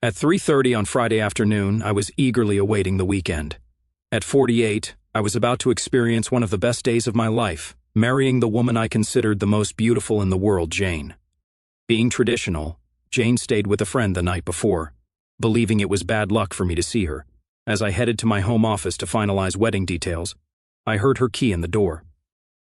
At 3:30 on Friday afternoon, I was eagerly awaiting the weekend. At 48, I was about to experience one of the best days of my life, marrying the woman I considered the most beautiful in the world, Jane. Being traditional, Jane stayed with a friend the night before, believing it was bad luck for me to see her. As I headed to my home office to finalize wedding details, I heard her key in the door.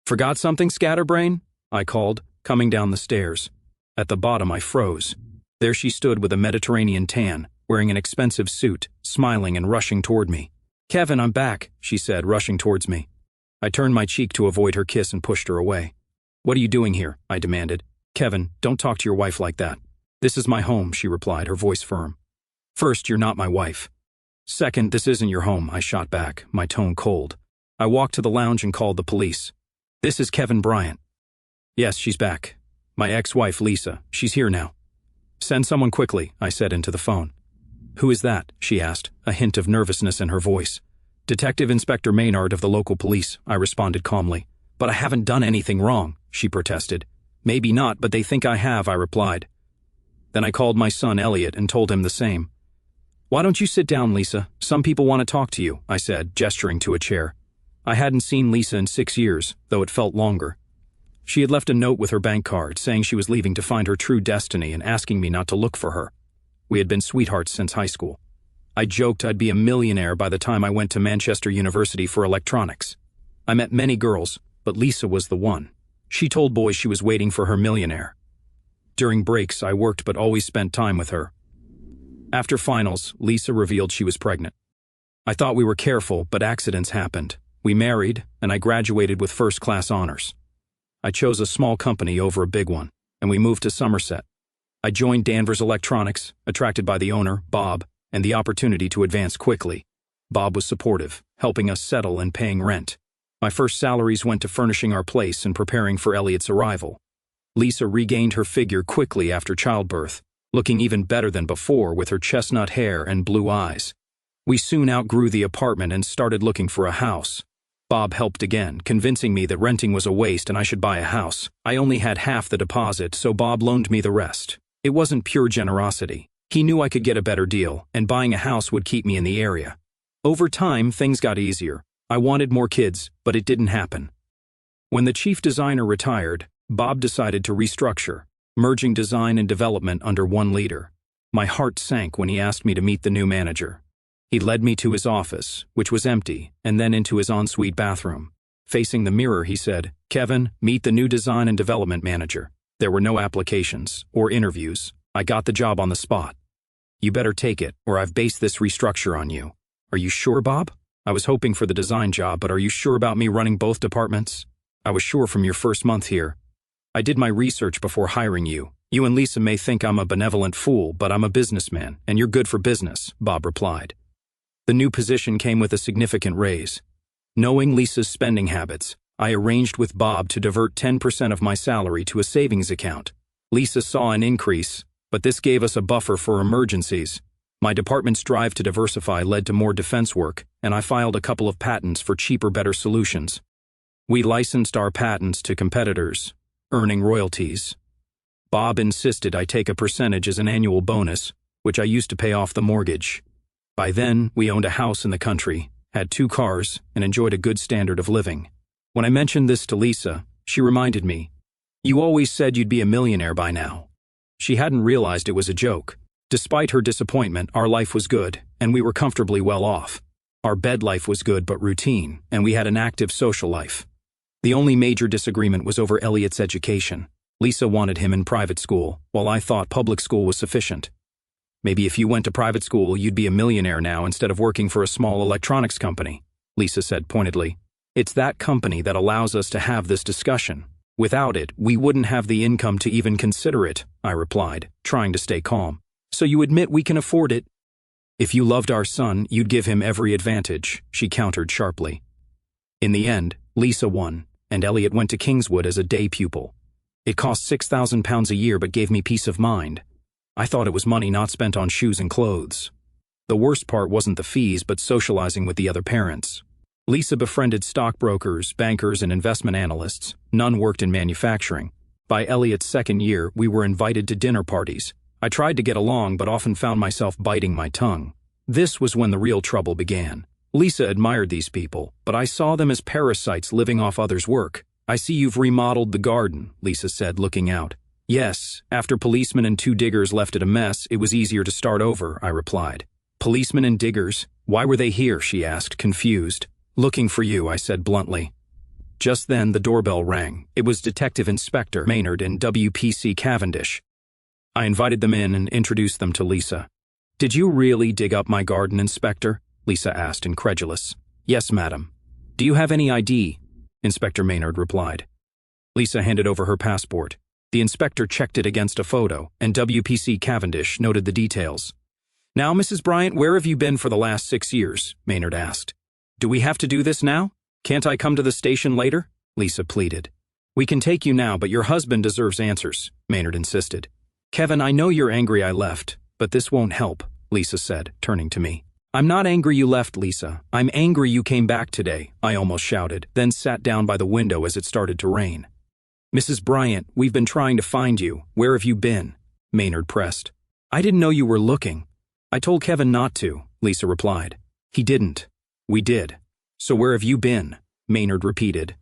"Forgot something, scatterbrain?" I called, coming down the stairs. At the bottom, I froze. There she stood with a Mediterranean tan, wearing an expensive suit, smiling and rushing toward me. "Kevin, I'm back," she said, rushing towards me. I turned my cheek to avoid her kiss and pushed her away. "What are you doing here?" I demanded. "Kevin, don't talk to your wife like that." "This is my home," she replied, her voice firm. "First, you're not my wife. Second, this isn't your home," I shot back, my tone cold. I walked to the lounge and called the police. "This is Kevin Bryant." "Yes, she's back. My ex-wife, Lisa. She's here now." "Send someone quickly," I said into the phone. "Who is that?" she asked, a hint of nervousness in her voice. "Detective Inspector Maynard of the local police," I responded calmly. "But I haven't done anything wrong," she protested. "Maybe not, but they think I have," I replied. Then I called my son Elliot and told him the same. "Why don't you sit down, Lisa? Some people want to talk to you," I said, gesturing to a chair. I hadn't seen Lisa in 6 years, though it felt longer. She had left a note with her bank card saying she was leaving to find her true destiny and asking me not to look for her. We had been sweethearts since high school. I joked I'd be a millionaire by the time I went to Manchester University for electronics. I met many girls, but Lisa was the one. She told boys she was waiting for her millionaire. During breaks, I worked but always spent time with her. After finals, Lisa revealed she was pregnant. I thought we were careful, but accidents happened. We married, and I graduated with first-class honors. I chose a small company over a big one, and we moved to Somerset. I joined Danvers Electronics, attracted by the owner, Bob, and the opportunity to advance quickly. Bob was supportive, helping us settle and paying rent. My first salaries went to furnishing our place and preparing for Elliot's arrival. Lisa regained her figure quickly after childbirth, looking even better than before with her chestnut hair and blue eyes. We soon outgrew the apartment and started looking for a house. Bob helped again, convincing me that renting was a waste and I should buy a house. I only had half the deposit, so Bob loaned me the rest. It wasn't pure generosity. He knew I could get a better deal, and buying a house would keep me in the area. Over time, things got easier. I wanted more kids, but it didn't happen. When the chief designer retired, Bob decided to restructure, merging design and development under one leader. My heart sank when he asked me to meet the new manager. He led me to his office, which was empty, and then into his ensuite bathroom. Facing the mirror, he said, "Kevin, meet the new design and development manager." There were no applications or interviews. I got the job on the spot. "You better take it, or I've based this restructure on you." "Are you sure, Bob?" "I was hoping for the design job, but are you sure about me running both departments?" "I was sure from your first month here. I did my research before hiring you. You and Lisa may think I'm a benevolent fool, but I'm a businessman, and you're good for business," Bob replied. The new position came with a significant raise. Knowing Lisa's spending habits, I arranged with Bob to divert 10% of my salary to a savings account. Lisa saw an increase, but this gave us a buffer for emergencies. My department's drive to diversify led to more defense work, and I filed a couple of patents for cheaper, better solutions. We licensed our patents to competitors, earning royalties. Bob insisted I take a percentage as an annual bonus, which I used to pay off the mortgage. By then, we owned a house in the country, had 2 cars, and enjoyed a good standard of living. When I mentioned this to Lisa, she reminded me, "You always said you'd be a millionaire by now." She hadn't realized it was a joke. Despite her disappointment, our life was good, and we were comfortably well off. Our bed life was good but routine, and we had an active social life. The only major disagreement was over Elliot's education. Lisa wanted him in private school, while I thought public school was sufficient. "Maybe if you went to private school, you'd be a millionaire now instead of working for a small electronics company," Lisa said pointedly. "It's that company that allows us to have this discussion. Without it, we wouldn't have the income to even consider it," I replied, trying to stay calm. "So you admit we can afford it?" "If you loved our son, you'd give him every advantage," she countered sharply. In the end, Lisa won, and Elliot went to Kingswood as a day pupil. It cost £6,000 a year but gave me peace of mind. I thought it was money not spent on shoes and clothes. The worst part wasn't the fees but socializing with the other parents. Lisa befriended stockbrokers, bankers, and investment analysts. None worked in manufacturing. By Elliot's second year, we were invited to dinner parties. I tried to get along but often found myself biting my tongue. This was when the real trouble began. Lisa admired these people, but I saw them as parasites living off others' work. I see you've remodeled the garden, Lisa said, looking out. Yes, after policemen and 2 diggers left it a mess, it was easier to start over, I replied. Policemen and diggers? Why were they here? She asked, confused. Looking for you, I said bluntly. Just then the doorbell rang. It was Detective Inspector Maynard and WPC Cavendish. I invited them in and introduced them to Lisa. Did you really dig up my garden, Inspector? Lisa asked, incredulous. Yes, madam. Do you have any ID? Inspector Maynard replied. Lisa handed over her passport. The inspector checked it against a photo, and WPC Cavendish noted the details. Now, Mrs. Bryant, where have you been for the last 6 years? Maynard asked. Do we have to do this now? Can't I come to the station later? Lisa pleaded. We can take you now, but your husband deserves answers, Maynard insisted. Kevin, I know you're angry I left, but this won't help, Lisa said, turning to me. I'm not angry you left, Lisa. I'm angry you came back today, I almost shouted, then sat down by the window as it started to rain. Mrs. Bryant, we've been trying to find you. Where have you been? Maynard pressed. I didn't know you were looking. I told Kevin not to, Lisa replied. He didn't. We did. So where have you been? Maynard repeated.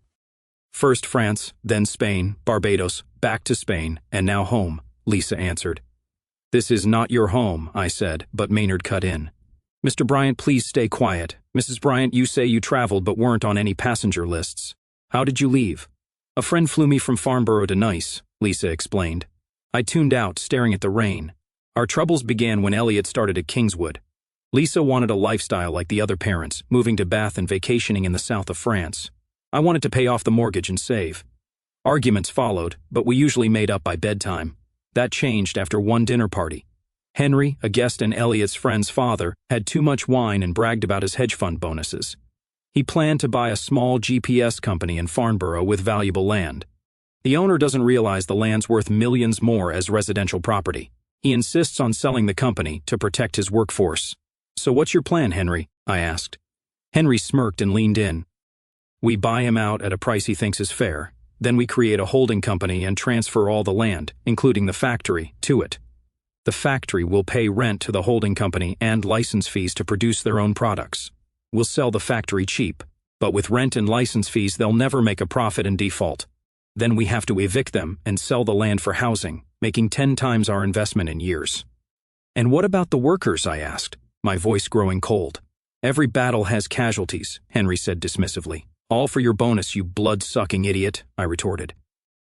First France, then Spain, Barbados, back to Spain, and now home, Lisa answered. This is not your home, I said, but Maynard cut in. Mr. Bryant, please stay quiet. Mrs. Bryant, you say you traveled but weren't on any passenger lists. How did you leave? A friend flew me from Farnborough to Nice, Lisa explained. I tuned out, staring at the rain. Our troubles began when Elliot started at Kingswood. Lisa wanted a lifestyle like the other parents, moving to Bath and vacationing in the south of France. I wanted to pay off the mortgage and save. Arguments followed, but we usually made up by bedtime. That changed after one dinner party. Henry, a guest and Elliot's friend's father, had too much wine and bragged about his hedge fund bonuses. He planned to buy a small GPS company in Farnborough with valuable land. The owner doesn't realize the land's worth millions more as residential property. He insists on selling the company to protect his workforce. So what's your plan, Henry? I asked. Henry smirked and leaned in. We buy him out at a price he thinks is fair. Then we create a holding company and transfer all the land, including the factory, to it. The factory will pay rent to the holding company and license fees to produce their own products. We'll sell the factory cheap, but with rent and license fees they'll never make a profit and default. Then we have to evict them and sell the land for housing, making 10 times our investment in years. And what about the workers? I asked, my voice growing cold. Every battle has casualties, Henry said dismissively. All for your bonus, you blood-sucking idiot, I retorted.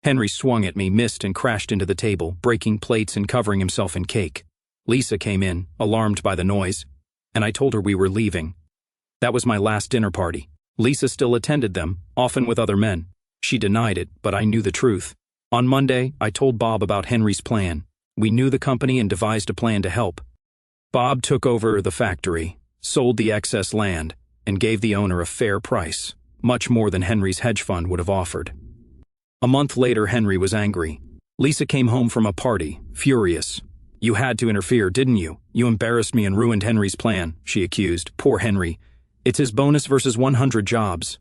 Henry swung at me, missed, and crashed into the table, breaking plates and covering himself in cake. Lisa came in, alarmed by the noise, and I told her we were leaving. That was my last dinner party. Lisa still attended them, often with other men. She denied it, but I knew the truth. On Monday, I told Bob about Henry's plan. We knew the company and devised a plan to help. Bob took over the factory, sold the excess land, and gave the owner a fair price, much more than Henry's hedge fund would have offered. A month later, Henry was angry. Lisa came home from a party, furious. You had to interfere, didn't you? You embarrassed me and ruined Henry's plan, she accused. Poor Henry. It's his bonus versus 100 jobs.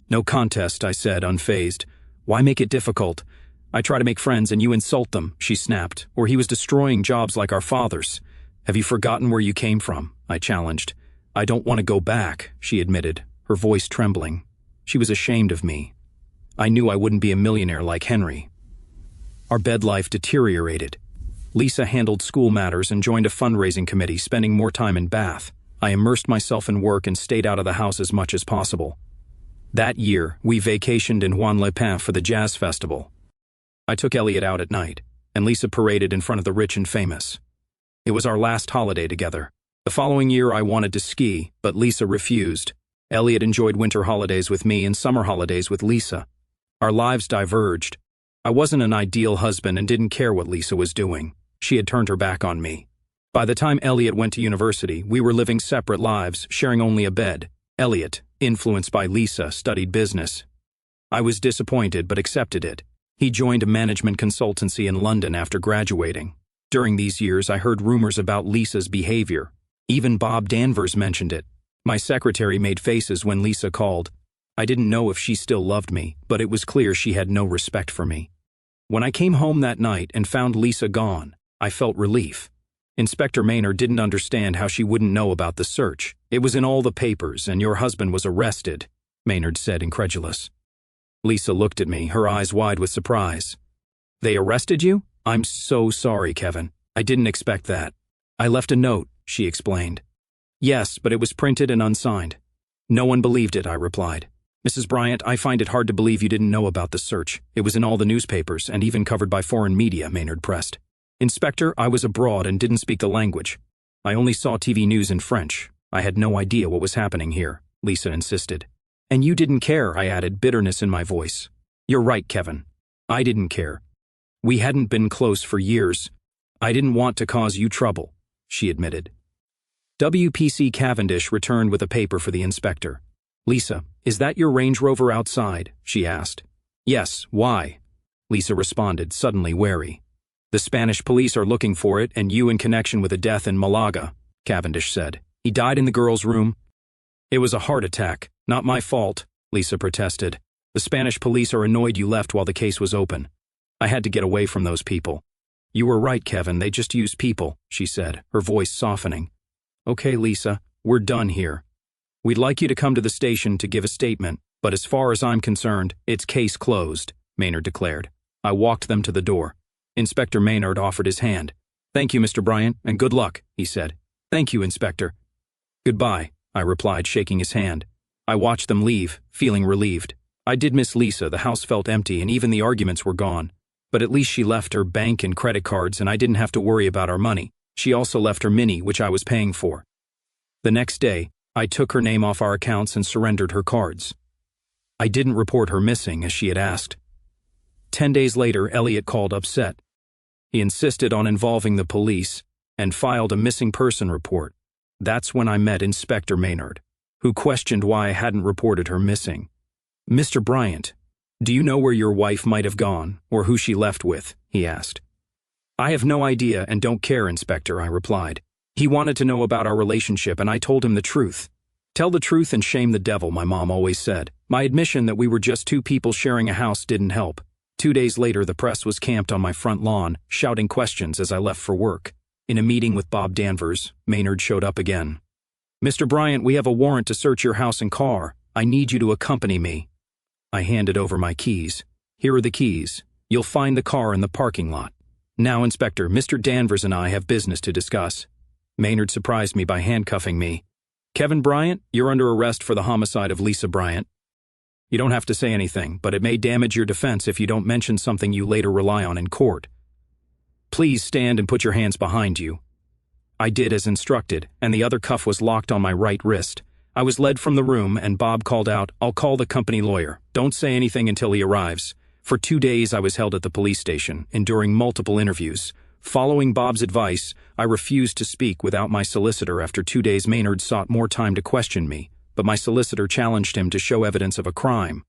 No contest, I said, unfazed. Why make it difficult? I try to make friends and you insult them, she snapped, or he was destroying jobs like our fathers. Have you forgotten where you came from? I challenged. I don't want to go back, she admitted, her voice trembling. She was ashamed of me. I knew I wouldn't be a millionaire like Henry. Our bed life deteriorated. Lisa handled school matters and joined a fundraising committee, spending more time in Bath. I immersed myself in work and stayed out of the house as much as possible. That year, we vacationed in Juan-les-Pins for the jazz festival. I took Elliot out at night, and Lisa paraded in front of the rich and famous. It was our last holiday together. The following year, I wanted to ski, but Lisa refused. Elliot enjoyed winter holidays with me and summer holidays with Lisa. Our lives diverged. I wasn't an ideal husband and didn't care what Lisa was doing. She had turned her back on me. By the time Elliot went to university, we were living separate lives, sharing only a bed. Elliot, influenced by Lisa, studied business. I was disappointed but accepted it. He joined a management consultancy in London after graduating. During these years, I heard rumors about Lisa's behavior. Even Bob Danvers mentioned it. My secretary made faces when Lisa called. I didn't know if she still loved me, but it was clear she had no respect for me. When I came home that night and found Lisa gone, I felt relief. Inspector Maynard didn't understand how she wouldn't know about the search. It was in all the papers, and your husband was arrested, Maynard said, incredulous. Lisa looked at me, her eyes wide with surprise. They arrested you? I'm so sorry, Kevin. I didn't expect that. I left a note, she explained. Yes, but it was printed and unsigned. No one believed it, I replied. Mrs. Bryant, I find it hard to believe you didn't know about the search. It was in all the newspapers and even covered by foreign media, Maynard pressed. Inspector, I was abroad and didn't speak the language. I only saw TV news in French. I had no idea what was happening here, Lisa insisted. And you didn't care, I added, bitterness in my voice. You're right, Kevin. I didn't care. We hadn't been close for years. I didn't want to cause you trouble, she admitted. WPC Cavendish returned with a paper for the inspector. Lisa, is that your Range Rover outside? She asked. Yes, why? Lisa responded, suddenly wary. The Spanish police are looking for it and you in connection with a death in Malaga, Cavendish said. He died in the girl's room. It was a heart attack, not my fault, Lisa protested. The Spanish police are annoyed you left while the case was open. I had to get away from those people. You were right, Kevin, they just use people, she said, her voice softening. Okay, Lisa, we're done here. We'd like you to come to the station to give a statement, but as far as I'm concerned, it's case closed, Maynard declared. I walked them to the door. Inspector Maynard offered his hand. Thank you, Mr. Bryant, and good luck, he said. Thank you, Inspector. Goodbye, I replied, shaking his hand. I watched them leave, feeling relieved. I did miss Lisa, the house felt empty and even the arguments were gone. But at least she left her bank and credit cards and I didn't have to worry about our money. She also left her Mini, which I was paying for. The next day, I took her name off our accounts and surrendered her cards. I didn't report her missing as she had asked. 10 days later, Elliot called upset. He insisted on involving the police and filed a missing person report. That's when I met Inspector Maynard, who questioned why I hadn't reported her missing. Mr. Bryant, do you know where your wife might have gone, or who she left with? He asked. I have no idea and don't care, Inspector, I replied. He wanted to know about our relationship and I told him the truth. Tell the truth and shame the devil, my mom always said. My admission that we were just two people sharing a house didn't help. 2 days later, the press was camped on my front lawn, shouting questions as I left for work. In a meeting with Bob Danvers, Maynard showed up again. Mr. Bryant, we have a warrant to search your house and car. I need you to accompany me. I handed over my keys. Here are the keys. You'll find the car in the parking lot. Now, Inspector, Mr. Danvers and I have business to discuss. Maynard surprised me by handcuffing me. Kevin Bryant, you're under arrest for the homicide of Lisa Bryant. You don't have to say anything, but it may damage your defense if you don't mention something you later rely on in court. Please stand and put your hands behind you. I did as instructed, and the other cuff was locked on my right wrist. I was led from the room, and Bob called out, I'll call the company lawyer. Don't say anything until he arrives. For 2 days, I was held at the police station, enduring multiple interviews. Following Bob's advice, I refused to speak without my solicitor. After 2 days, Maynard sought more time to question me, but my solicitor challenged him to show evidence of a crime.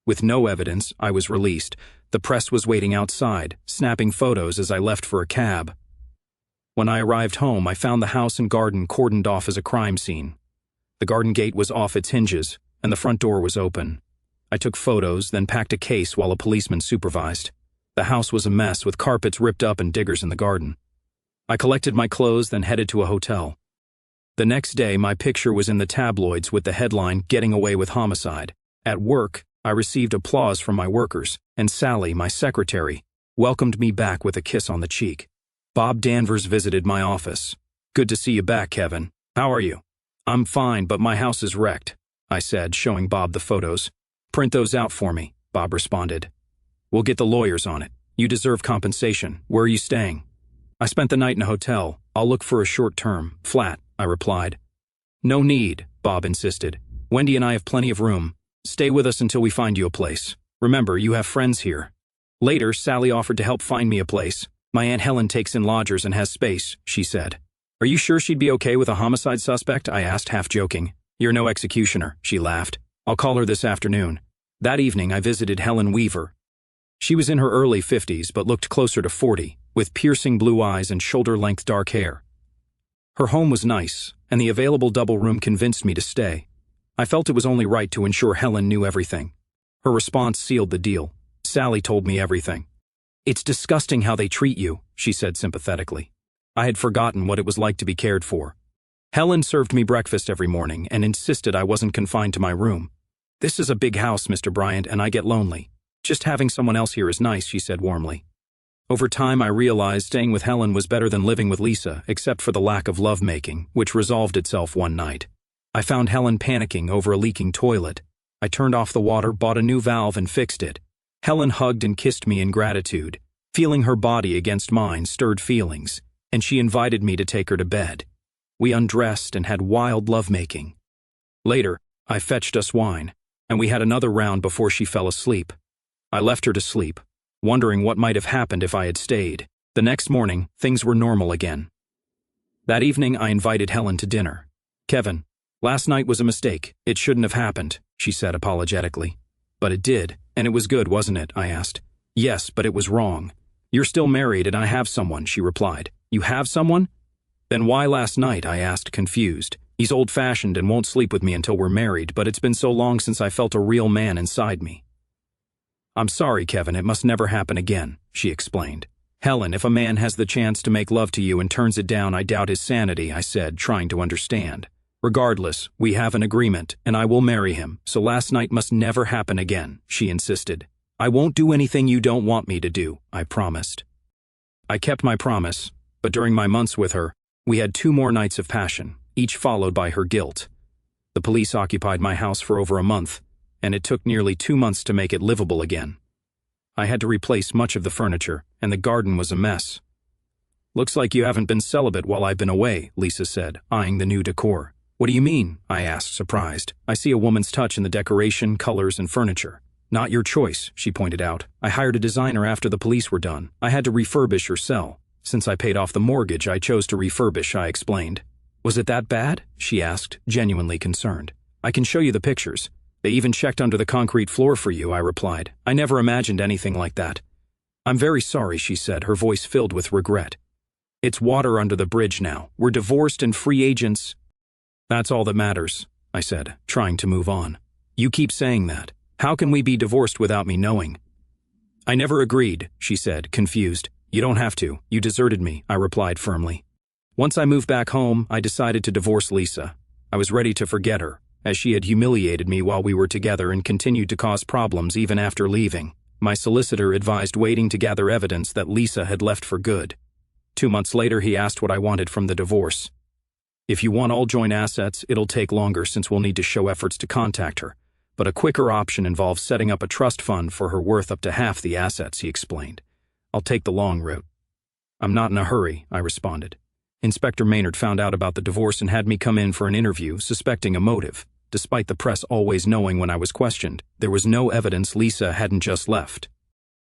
With no evidence, I was released. The press was waiting outside, snapping photos as I left for a cab. When I arrived home, I found the house and garden cordoned off as a crime scene. The garden gate was off its hinges, and the front door was open. I took photos, then packed a case while a policeman supervised. The house was a mess with carpets ripped up and diggers in the garden. I collected my clothes, then headed to a hotel. The next day, my picture was in the tabloids with the headline, Getting Away with Homicide. At work, I received applause from my workers, and Sally, my secretary, welcomed me back with a kiss on the cheek. Bob Danvers visited my office. Good to see you back, Kevin. How are you? I'm fine, but my house is wrecked, I said, showing Bob the photos. Print those out for me, Bob responded. We'll get the lawyers on it. You deserve compensation. Where are you staying? I spent the night in a hotel. I'll look for a short-term flat, I replied. No need, Bob insisted. Wendy and I have plenty of room. Stay with us until we find you a place. Remember, you have friends here. Later, Sally offered to help find me a place. My Aunt Helen takes in lodgers and has space, she said. Are you sure she'd be okay with a homicide suspect? I asked, half joking. You're no executioner, she laughed. I'll call her this afternoon. That evening, I visited Helen Weaver. She was in her early 50s but looked closer to 40, with piercing blue eyes and shoulder-length dark hair. Her home was nice, and the available double room convinced me to stay. I felt it was only right to ensure Helen knew everything. Her response sealed the deal. Sally told me everything. "It's disgusting how they treat you," she said sympathetically. I had forgotten what it was like to be cared for. Helen served me breakfast every morning and insisted I wasn't confined to my room. "This is a big house, Mr. Bryant, and I get lonely. Just having someone else here is nice," she said warmly. Over time, I realized staying with Helen was better than living with Lisa, except for the lack of lovemaking, which resolved itself one night. I found Helen panicking over a leaking toilet. I turned off the water, bought a new valve, and fixed it. Helen hugged and kissed me in gratitude. Feeling her body against mine stirred feelings, and she invited me to take her to bed. We undressed and had wild lovemaking. Later, I fetched us wine, and we had another round before she fell asleep. I left her to sleep, wondering what might have happened if I had stayed. The next morning, things were normal again. That evening, I invited Helen to dinner. "Kevin, last night was a mistake. It shouldn't have happened," she said apologetically. "But it did, and it was good, wasn't it?" I asked. "Yes, but it was wrong." "You're still married and I have someone," she replied. "You have someone?" "Then why last night?" I asked, confused. "He's old-fashioned and won't sleep with me until we're married, but it's been so long since I felt a real man inside me." "I'm sorry, Kevin, it must never happen again," she explained. "Helen, if a man has the chance to make love to you and turns it down, I doubt his sanity," I said, trying to understand. "Regardless, we have an agreement, and I will marry him, so last night must never happen again," she insisted. "I won't do anything you don't want me to do," I promised. I kept my promise, but during my months with her, we had 2 more nights of passion, each followed by her guilt. The police occupied my house for over a month, and it took nearly 2 months to make it livable again. I had to replace much of the furniture, and the garden was a mess. "Looks like you haven't been celibate while I've been away," Lisa said, eyeing the new decor. "What do you mean?" I asked, surprised. "I see a woman's touch in the decoration, colors, and furniture." "Not your choice," she pointed out. "I hired a designer after the police were done. I had to refurbish her cell. Since I paid off the mortgage, I chose to refurbish," I explained. "Was it that bad?" she asked, genuinely concerned. "I can show you the pictures. They even checked under the concrete floor for you," I replied. "I never imagined anything like that." "I'm very sorry," she said, her voice filled with regret. "It's water under the bridge now. We're divorced and free agents." "That's all that matters," I said, trying to move on. "You keep saying that. How can we be divorced without me knowing?" "I never agreed," she said, confused. "You don't have to. You deserted me," I replied firmly. Once I moved back home, I decided to divorce Lisa. I was ready to forget her, as she had humiliated me while we were together and continued to cause problems even after leaving. My solicitor advised waiting to gather evidence that Lisa had left for good. 2 months later, he asked what I wanted from the divorce. "If you want all joint assets, it'll take longer since we'll need to show efforts to contact her. But a quicker option involves setting up a trust fund for her worth up to half the assets," he explained. "I'll take the long route." "I'm not in a hurry," I responded. Inspector Maynard found out about the divorce and had me come in for an interview, suspecting a motive. Despite the press always knowing when I was questioned, there was no evidence Lisa hadn't just left.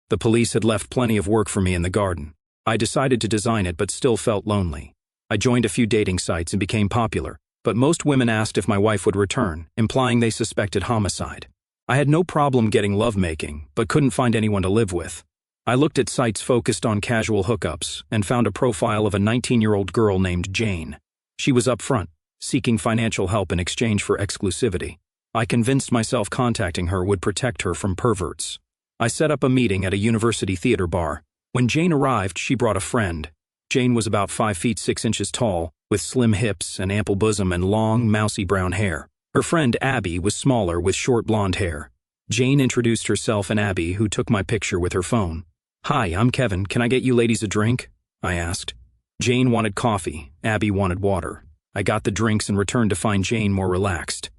The police had left plenty of work for me in the garden. I decided to design it but still felt lonely. I joined a few dating sites and became popular, but most women asked if my wife would return, implying they suspected homicide. I had no problem getting lovemaking, but couldn't find anyone to live with. I looked at sites focused on casual hookups and found a profile of a 19-year-old girl named Jane. She was upfront, seeking financial help in exchange for exclusivity. I convinced myself contacting her would protect her from perverts. I set up a meeting at a university theater bar. When Jane arrived, she brought a friend. Jane was about 5 feet 6 inches tall, with slim hips, an ample bosom, and long, mousy brown hair. Her friend Abby was smaller with short blonde hair. Jane introduced herself and Abby, who took my picture with her phone. "Hi, I'm Kevin. Can I get you ladies a drink?" I asked. Jane wanted coffee. Abby wanted water. I got the drinks and returned to find Jane more relaxed.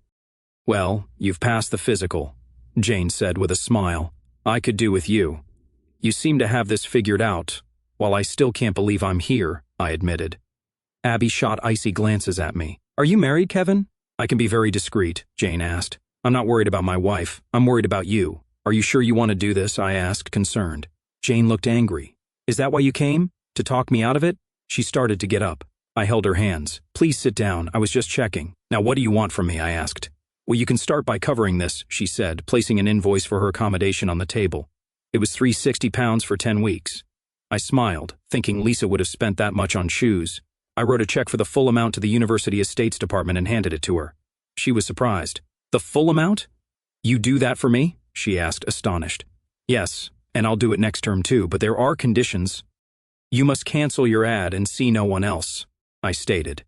"Well, you've passed the physical," Jane said with a smile. "I could do with you. You seem to have this figured out. While I still can't believe I'm here," I admitted. Abby shot icy glances at me. "Are you married, Kevin?" "I can be very discreet," Jane asked. "I'm not worried about my wife. I'm worried about you. Are you sure you want to do this?" I asked, concerned. Jane looked angry. "Is that why you came? To talk me out of it?" She started to get up. I held her hands. "Please sit down. I was just checking." "Now what do you want from me?" I asked. "Well, you can start by covering this," she said, placing an invoice for her accommodation on the table. It was £360 for 10 weeks. I smiled, thinking Lisa would have spent that much on shoes. I wrote a check for the full amount to the University Estates Department and handed it to her. She was surprised. "The full amount? You do that for me?" she asked, astonished. "Yes, And I'll do it next term too, but there are conditions. You must cancel your ad and see no one else, I stated.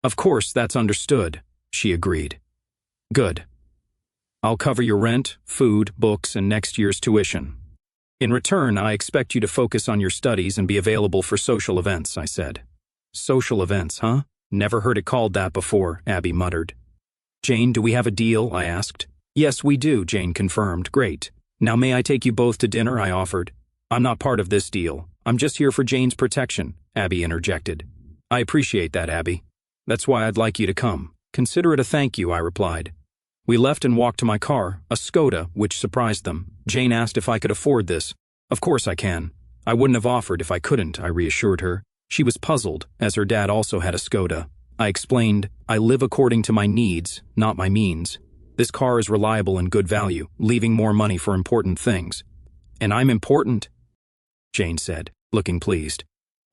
Of course, that's understood, she agreed. Good. I'll cover your rent, food, books, and next year's tuition. In return, I expect you to focus on your studies and be available for social events, I said. Social events, huh? Never heard it called that before, Abby muttered. Jane, do we have a deal? I asked. Yes, we do, Jane confirmed. Great. Now may I take you both to dinner? I offered. I'm not part of this deal. I'm just here for Jane's protection, Abby interjected. I appreciate that, Abby. That's why I'd like you to come. Consider it a thank you, I replied. We left and walked to my car, a Skoda, which surprised them. Jane asked if I could afford this. Of course I can. I wouldn't have offered if I couldn't, I reassured her. She was puzzled, as her dad also had a Skoda. I explained, I live according to my needs, not my means. This car is reliable and good value, leaving more money for important things. And I'm important, Jane said, looking pleased.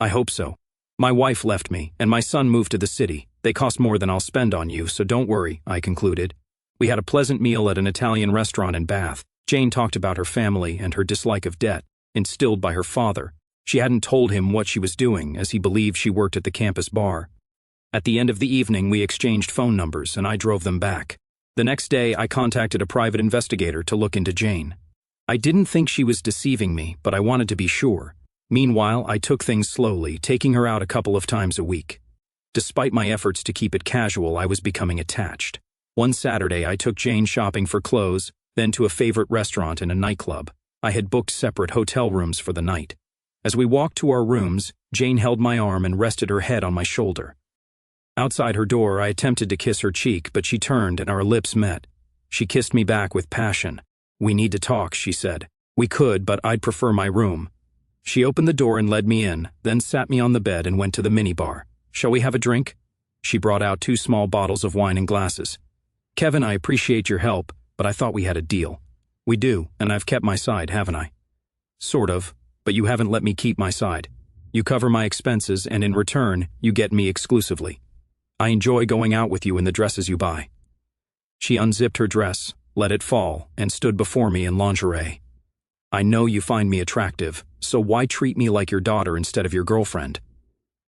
I hope so. My wife left me, and my son moved to the city. They cost more than I'll spend on you, so don't worry, I concluded. We had a pleasant meal at an Italian restaurant in Bath. Jane talked about her family and her dislike of debt, instilled by her father. She hadn't told him what she was doing, as he believed she worked at the campus bar. At the end of the evening, we exchanged phone numbers, and I drove them back. The next day, I contacted a private investigator to look into Jane. I didn't think she was deceiving me, but I wanted to be sure. Meanwhile, I took things slowly, taking her out a couple of times a week. Despite my efforts to keep it casual, I was becoming attached. One Saturday, I took Jane shopping for clothes, then to a favorite restaurant and a nightclub. I had booked separate hotel rooms for the night. As we walked to our rooms, Jane held my arm and rested her head on my shoulder. Outside her door, I attempted to kiss her cheek, but she turned and our lips met. She kissed me back with passion. We need to talk, she said. We could, but I'd prefer my room. She opened the door and led me in, then sat me on the bed and went to the minibar. Shall we have a drink? She brought out 2 small bottles of wine and glasses. Kevin, I appreciate your help, but I thought we had a deal. We do, and I've kept my side, haven't I? Sort of, but you haven't let me keep my side. You cover my expenses, and in return, you get me exclusively. I enjoy going out with you in the dresses you buy. She unzipped her dress, let it fall, and stood before me in lingerie. I know you find me attractive, so why treat me like your daughter instead of your girlfriend?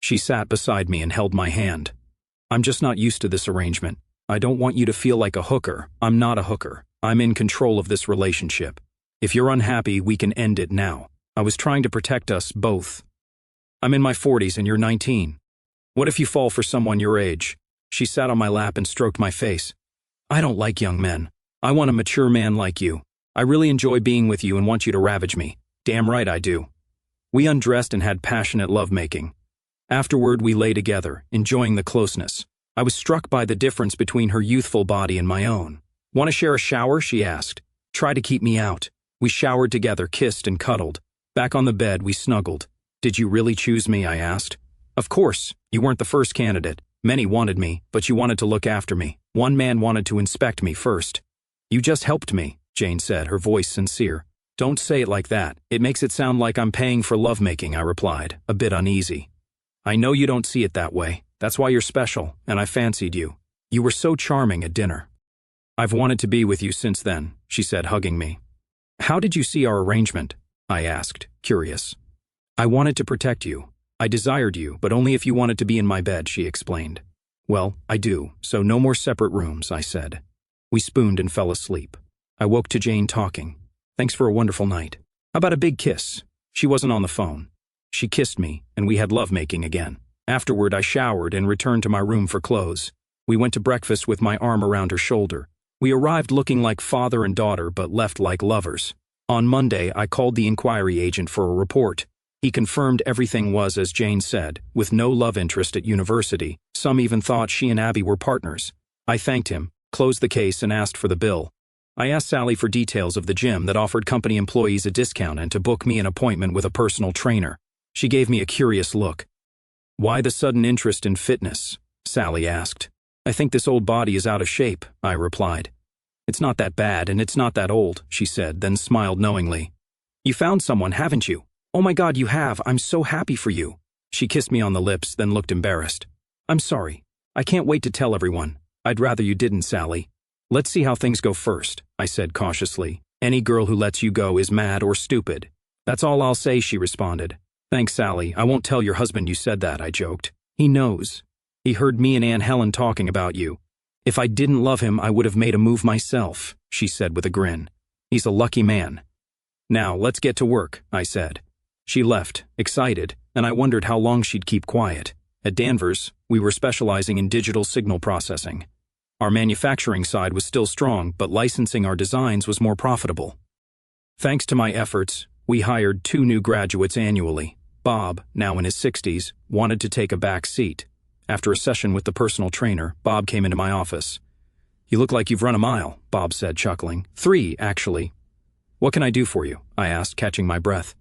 She sat beside me and held my hand. I'm just not used to this arrangement. I don't want you to feel like a hooker. I'm not a hooker. I'm in control of this relationship. If you're unhappy, we can end it now. I was trying to protect us both. I'm in my 40s and you're 19. What if you fall for someone your age? She sat on my lap and stroked my face. I don't like young men. I want a mature man like you. I really enjoy being with you and want you to ravage me. Damn right I do. We undressed and had passionate lovemaking. Afterward, we lay together, enjoying the closeness. I was struck by the difference between her youthful body and my own. Want to share a shower? She asked. Try to keep me out. We showered together, kissed and cuddled. Back on the bed, we snuggled. Did you really choose me? I asked. Of course. You weren't the first candidate. Many wanted me, but you wanted to look after me. One man wanted to inspect me first. You just helped me, Jane said, her voice sincere. Don't say it like that. It makes it sound like I'm paying for lovemaking, I replied, a bit uneasy. I know you don't see it that way. That's why you're special, and I fancied you. You were so charming at dinner. I've wanted to be with you since then, she said, hugging me. How did you see our arrangement? I asked, curious. I wanted to protect you. I desired you, but only if you wanted to be in my bed, she explained. Well, I do, so no more separate rooms, I said. We spooned and fell asleep. I woke to Jane talking. Thanks for a wonderful night. How about a big kiss? She wasn't on the phone. She kissed me, and we had lovemaking again. Afterward, I showered and returned to my room for clothes. We went to breakfast with my arm around her shoulder. We arrived looking like father and daughter, but left like lovers. On Monday, I called the inquiry agent for a report. He confirmed everything was as Jane said, with no love interest at university. Some even thought she and Abby were partners. I thanked him, closed the case, and asked for the bill. I asked Sally for details of the gym that offered company employees a discount and to book me an appointment with a personal trainer. She gave me a curious look. Why the sudden interest in fitness? Sally asked. I think this old body is out of shape, I replied. It's not that bad and it's not that old, she said, then smiled knowingly. You found someone, haven't you? Oh my God, you have. I'm so happy for you. She kissed me on the lips, then looked embarrassed. I'm sorry. I can't wait to tell everyone. I'd rather you didn't, Sally. Let's see how things go first, I said cautiously. Any girl who lets you go is mad or stupid. That's all I'll say, she responded. Thanks, Sally. I won't tell your husband you said that, I joked. He knows. He heard me and Aunt Helen talking about you. If I didn't love him, I would have made a move myself, she said with a grin. He's a lucky man. Now, let's get to work, I said. She left, excited, and I wondered how long she'd keep quiet. At Danvers, we were specializing in digital signal processing. Our manufacturing side was still strong, but licensing our designs was more profitable. Thanks to my efforts, we hired 2 new graduates annually. Bob, now in his 60s, wanted to take a back seat. After a session with the personal trainer, Bob came into my office. You look like you've run a mile, Bob said, chuckling. 3, actually. What can I do for you? I asked, catching my breath.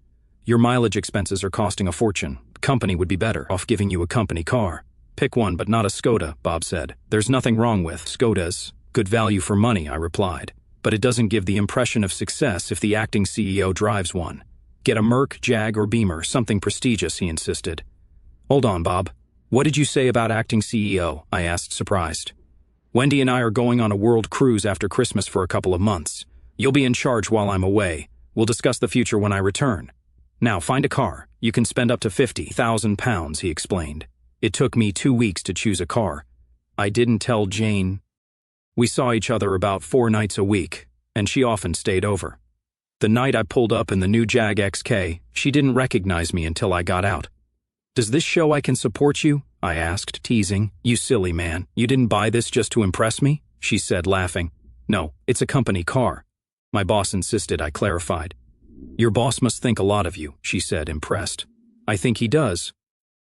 Your mileage expenses are costing a fortune. The company would be better off giving you a company car. Pick one, but not a Skoda, Bob said. There's nothing wrong with Skodas. Good value for money, I replied. But it doesn't give the impression of success if the acting CEO drives one. Get a Merc, Jag, or Beamer, something prestigious, he insisted. Hold on, Bob. What did you say about acting CEO? I asked, surprised. Wendy and I are going on a world cruise after Christmas for a couple of months. You'll be in charge while I'm away. We'll discuss the future when I return. Now, find a car. You can spend up to £50,000, he explained. It took me 2 weeks to choose a car. I didn't tell Jane. We saw each other about 4 nights a week, and she often stayed over. The night I pulled up in the new Jag XK, she didn't recognize me until I got out. Does this show I can support you? I asked, teasing. You silly man. You didn't buy this just to impress me? She said, laughing. No, it's a company car. My boss insisted, I clarified. Your boss must think a lot of you, she said, impressed. I think he does.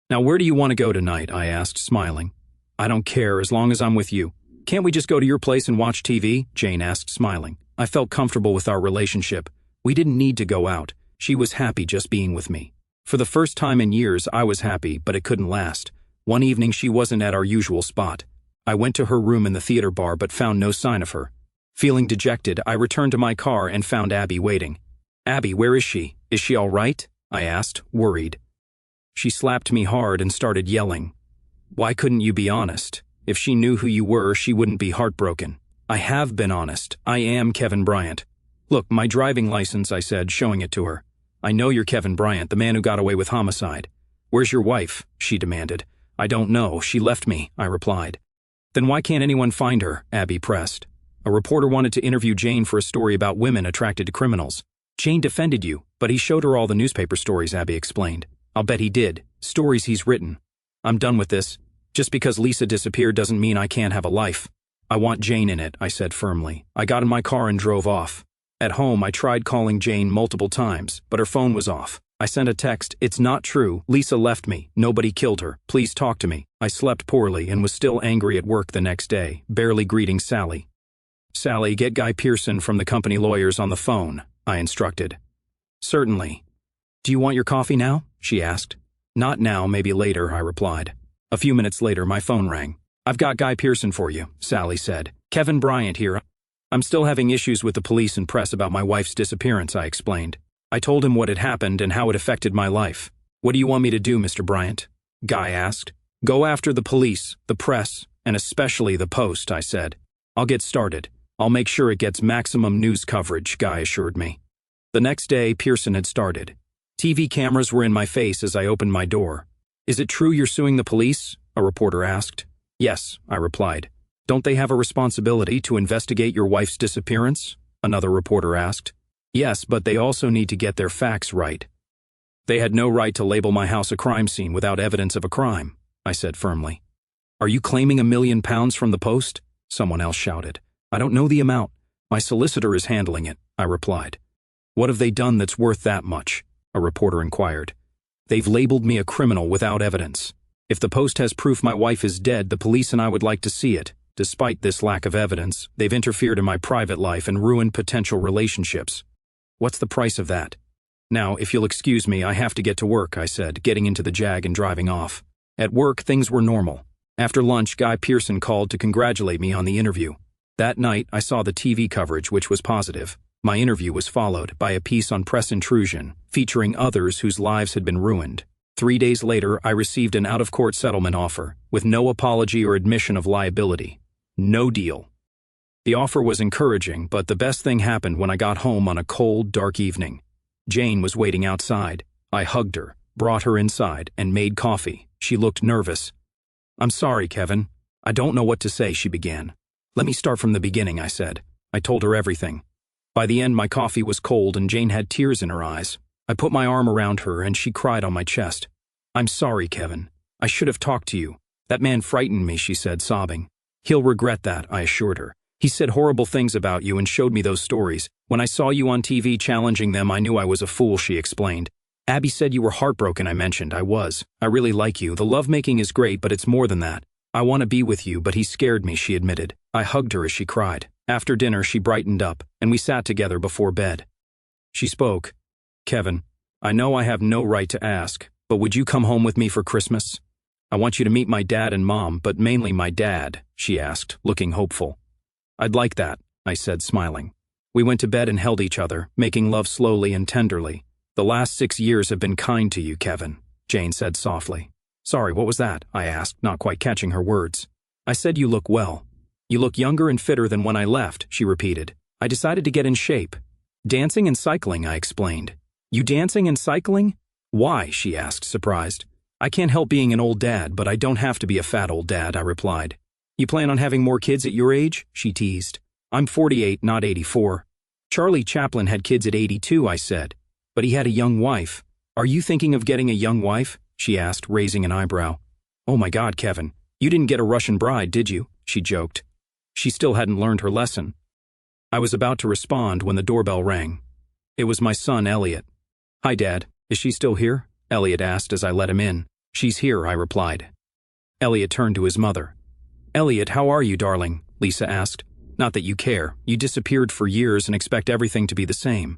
Now, where do you want to go tonight? I asked, smiling. I don't care as long as I'm with you. Can't we just go to your place and watch TV? Jane asked, smiling. I felt comfortable with our relationship. We didn't need to go out. She was happy just being with me. For the first time in years, I was happy, but it couldn't last. One evening, she wasn't at our usual spot. I went to her room in the theater bar but found no sign of her. Feeling dejected, I returned to my car and found Abby waiting. Abby, where is she? Is she all right? I asked, worried. She slapped me hard and started yelling. Why couldn't you be honest? If she knew who you were, she wouldn't be heartbroken. I have been honest. I am Kevin Bryant. Look, my driving license, I said, showing it to her. I know you're Kevin Bryant, the man who got away with homicide. Where's your wife? She demanded. I don't know. She left me, I replied. Then why can't anyone find her? Abby pressed. A reporter wanted to interview Jane for a story about women attracted to criminals. Jane defended you, but he showed her all the newspaper stories, Abby explained. I'll bet he did. Stories he's written. I'm done with this. Just because Lisa disappeared doesn't mean I can't have a life. I want Jane in it, I said firmly. I got in my car and drove off. At home, I tried calling Jane multiple times, but her phone was off. I sent a text, it's not true, Lisa left me, nobody killed her, please talk to me. I slept poorly and was still angry at work the next day, barely greeting Sally. Sally, get Guy Pearson from the company lawyers on the phone, I instructed. Certainly. Do you want your coffee now? She asked. Not now, maybe later, I replied. A few minutes later, my phone rang. I've got Guy Pearson for you, Sally said. Kevin Bryant here. I'm still having issues with the police and press about my wife's disappearance, I explained. I told him what had happened and how it affected my life. What do you want me to do, Mr. Bryant? Guy asked. Go after the police, the press, and especially the Post, I said. I'll get started. I'll make sure it gets maximum news coverage, Guy assured me. The next day, Pearson had started. TV cameras were in my face as I opened my door. Is it true you're suing the police? A reporter asked. Yes, I replied. Don't they have a responsibility to investigate your wife's disappearance? Another reporter asked. Yes, but they also need to get their facts right. They had no right to label my house a crime scene without evidence of a crime, I said firmly. Are you claiming £1 million from the Post? Someone else shouted. I don't know the amount. My solicitor is handling it, I replied. What have they done that's worth that much? A reporter inquired. They've labeled me a criminal without evidence. If the Post has proof my wife is dead, the police and I would like to see it. Despite this lack of evidence, they've interfered in my private life and ruined potential relationships. What's the price of that? Now, if you'll excuse me, I have to get to work, I said, getting into the Jag and driving off. At work, things were normal. After lunch, Guy Pearson called to congratulate me on the interview. That night, I saw the TV coverage, which was positive. My interview was followed by a piece on press intrusion, featuring others whose lives had been ruined. 3 days later, I received an out-of-court settlement offer, with no apology or admission of liability. No deal. The offer was encouraging, but the best thing happened when I got home on a cold, dark evening. Jane was waiting outside. I hugged her, brought her inside, and made coffee. She looked nervous. "I'm sorry, Kevin. I don't know what to say," she began. "Let me start from the beginning," I said. I told her everything. By the end, my coffee was cold and Jane had tears in her eyes. I put my arm around her and she cried on my chest. "I'm sorry, Kevin. I should have talked to you. That man frightened me," she said, sobbing. "He'll regret that," I assured her. "He said horrible things about you and showed me those stories. When I saw you on TV challenging them, I knew I was a fool," she explained. "Abby said you were heartbroken," I mentioned. "I was. I really like you. The lovemaking is great, but it's more than that. I want to be with you, but he scared me," she admitted. I hugged her as she cried. After dinner, she brightened up, and we sat together before bed. She spoke. "Kevin, I know I have no right to ask, but would you come home with me for Christmas? I want you to meet my dad and mom, but mainly my dad," she asked, looking hopeful. "I'd like that," I said, smiling. We went to bed and held each other, making love slowly and tenderly. "The last 6 years have been kind to you, Kevin," Jane said softly. "Sorry, what was that?" I asked, not quite catching her words. "I said you look well." "You look younger and fitter than when I left," she repeated. "I decided to get in shape. Dancing and cycling," I explained. "You dancing and cycling? Why?" she asked, surprised. "I can't help being an old dad, but I don't have to be a fat old dad," I replied. "You plan on having more kids at your age?" she teased. "I'm 48, not 84. Charlie Chaplin had kids at 82, I said. But he had a young wife. Are you thinking of getting a young wife?" she asked, raising an eyebrow. "Oh my God, Kevin, you didn't get a Russian bride, did you?" she joked. She still hadn't learned her lesson. I was about to respond when the doorbell rang. It was my son, Elliot. "Hi, Dad. Is she still here?" Elliot asked as I let him in. "She's here," I replied. Elliot turned to his mother. "Elliot, how are you, darling?" Lisa asked. "Not that you care. You disappeared for years and expect everything to be the same."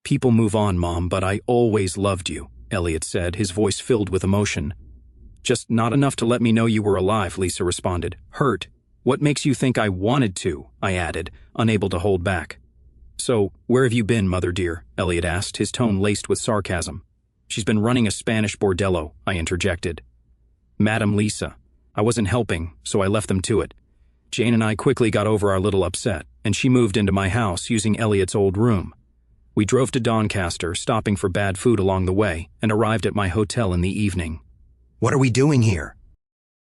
"People move on, Mom, but I always loved you," Elliot said, his voice filled with emotion. "Just not enough to let me know you were alive," Lisa responded. "Hurt. What makes you think I wanted to?" I added, unable to hold back. "So, where have you been, Mother dear?" Elliot asked, his tone laced with sarcasm. "She's been running a Spanish bordello," I interjected. "Madam Lisa. I wasn't helping, so I left them to it. Jane and I quickly got over our little upset, and she moved into my house using Elliot's old room. We drove to Doncaster, stopping for bad food along the way, and arrived at my hotel in the evening." "What are we doing here?"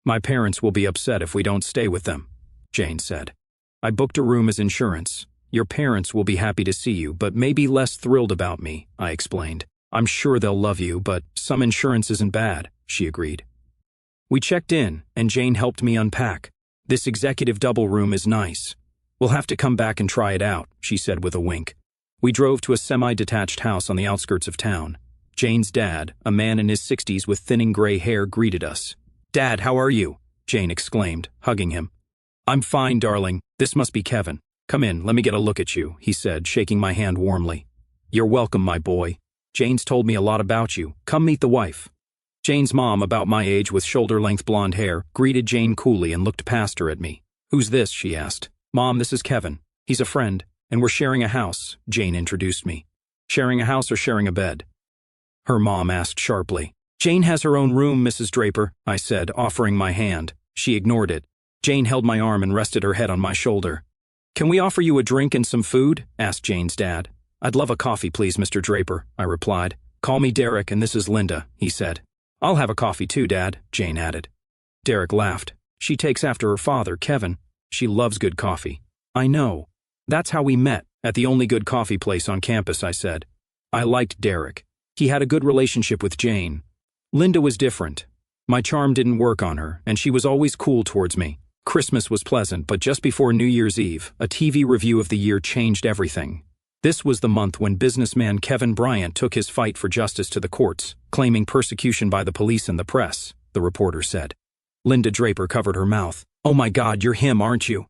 "My parents will be upset if we don't stay with them," Jane said. "I booked a room as insurance. Your parents will be happy to see you, but maybe less thrilled about me," I explained. "I'm sure they'll love you, but some insurance isn't bad," she agreed. We checked in, and Jane helped me unpack. "This executive double room is nice. We'll have to come back and try it out," she said with a wink. We drove to a semi-detached house on the outskirts of town. Jane's dad, a man in his 60s with thinning gray hair, greeted us. "Dad, how are you?" Jane exclaimed, hugging him. "I'm fine, darling. This must be Kevin. Come in, let me get a look at you," he said, shaking my hand warmly. "You're welcome, my boy. Jane's told me a lot about you. Come meet the wife." Jane's mom, about my age with shoulder-length blonde hair, greeted Jane coolly and looked past her at me. "Who's this?" she asked. "Mom, this is Kevin. He's a friend, and we're sharing a house," Jane introduced me. "Sharing a house or sharing a bed?" her mom asked sharply. "Jane has her own room, Mrs. Draper," I said, offering my hand. She ignored it. Jane held my arm and rested her head on my shoulder. "Can we offer you a drink and some food?" asked Jane's dad. "I'd love a coffee, please, Mr. Draper," I replied. "Call me Derek and this is Linda," he said. "I'll have a coffee too, Dad," Jane added. Derek laughed. "She takes after her father, Kevin. She loves good coffee." "I know. That's how we met, at the only good coffee place on campus," I said. I liked Derek. He had a good relationship with Jane. Linda was different. My charm didn't work on her, and she was always cool towards me. Christmas was pleasant, but just before New Year's Eve, a TV review of the year changed everything. This was the month when businessman Kevin Bryant took his fight for justice to the courts, claiming persecution by the police and the press, the reporter said. Linda Draper covered her mouth. "Oh my God, you're him, aren't you?"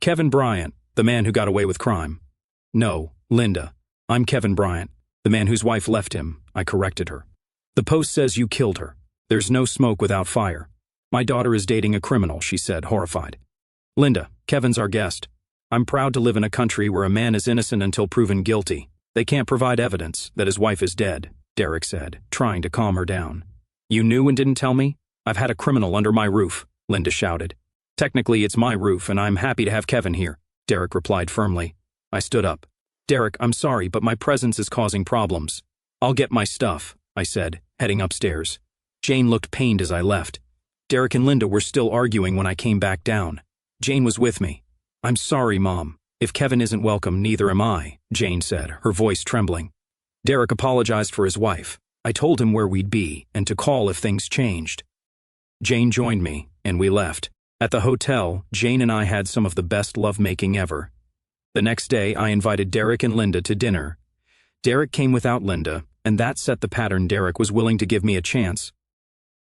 "Kevin Bryant, the man who got away with crime." "No, Linda. I'm Kevin Bryant, the man whose wife left him," I corrected her. "The Post says you killed her. There's no smoke without fire. My daughter is dating a criminal," she said, horrified. "Linda, Kevin's our guest. I'm proud to live in a country where a man is innocent until proven guilty. They can't provide evidence that his wife is dead," Derek said, trying to calm her down. "You knew and didn't tell me? I've had a criminal under my roof," Linda shouted. "Technically, it's my roof, and I'm happy to have Kevin here. Derek replied firmly. I stood up. Derek, I'm sorry, but my presence is causing problems. I'll get my stuff, I said, heading upstairs. Jane looked pained as I left. Derek and Linda were still arguing when I came back down. Jane was with me. I'm sorry, Mom. If Kevin isn't welcome, neither am I, Jane said, her voice trembling. Derek apologized for his wife. I told him where we'd be and to call if things changed. Jane joined me, and we left. At the hotel, Jane and I had some of the best lovemaking ever. The next day, I invited Derek and Linda to dinner. Derek came without Linda, and that set the pattern. Derek was willing to give me a chance.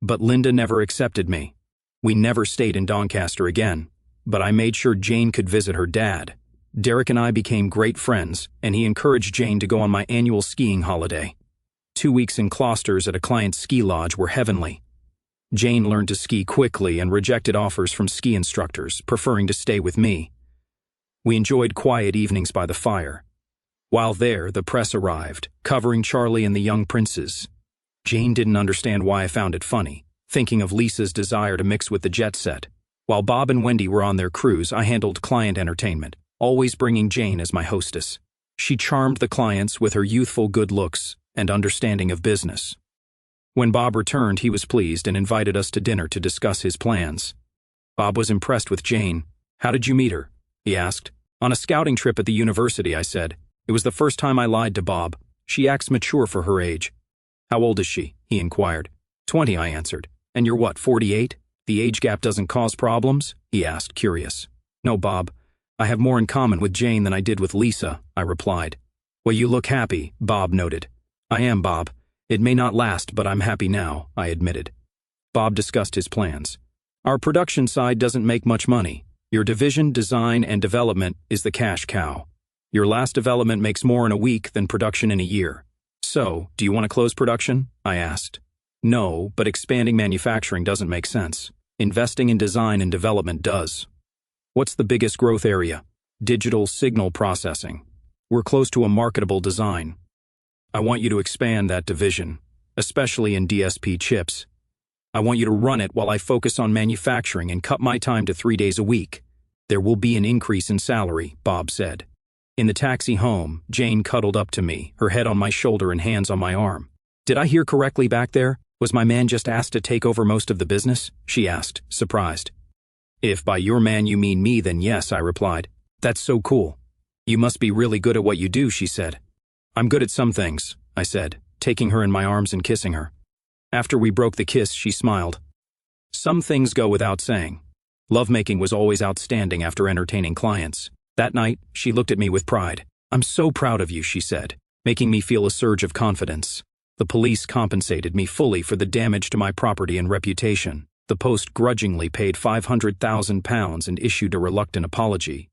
But Linda never accepted me. We never stayed in Doncaster again, but I made sure Jane could visit her dad. Derek and I became great friends, and he encouraged Jane to go on my annual skiing holiday. 2 weeks in Closters at a client's ski lodge were heavenly. Jane learned to ski quickly and rejected offers from ski instructors, preferring to stay with me. We enjoyed quiet evenings by the fire. While there, the press arrived, covering Charlie and the young princes. Jane didn't understand why I found it funny, thinking of Lisa's desire to mix with the jet set. While Bob and Wendy were on their cruise, I handled client entertainment, always bringing Jane as my hostess. She charmed the clients with her youthful good looks and understanding of business. When Bob returned, he was pleased and invited us to dinner to discuss his plans. Bob was impressed with Jane. How did you meet her? He asked. On a scouting trip at the university, I said. It was the first time I lied to Bob. She acts mature for her age. How old is she? He inquired. 20, I answered. And you're what, 48? The age gap doesn't cause problems? He asked, curious. No, Bob. I have more in common with Jane than I did with Lisa, I replied. Well, you look happy, Bob noted. I am, Bob. It may not last, but I'm happy now, I admitted. Bob discussed his plans. Our production side doesn't make much money. Your division, design, and development is the cash cow. Your last development makes more in a week than production in a year. So, do you want to close production? I asked. No, but expanding manufacturing doesn't make sense. Investing in design and development does. What's the biggest growth area? Digital signal processing. We're close to a marketable design. I want you to expand that division, especially in DSP chips. I want you to run it while I focus on manufacturing and cut my time to 3 days a week. There will be an increase in salary, Bob said. In the taxi home, Jane cuddled up to me, her head on my shoulder and hands on my arm. Did I hear correctly back there? Was my man just asked to take over most of the business? She asked, surprised. If by your man you mean me, then yes, I replied. That's so cool. You must be really good at what you do, she said. I'm good at some things, I said, taking her in my arms and kissing her. After we broke the kiss, she smiled. Some things go without saying. Lovemaking was always outstanding after entertaining clients. That night, she looked at me with pride. I'm so proud of you, she said, making me feel a surge of confidence. The police compensated me fully for the damage to my property and reputation. The Post grudgingly paid £500,000 and issued a reluctant apology.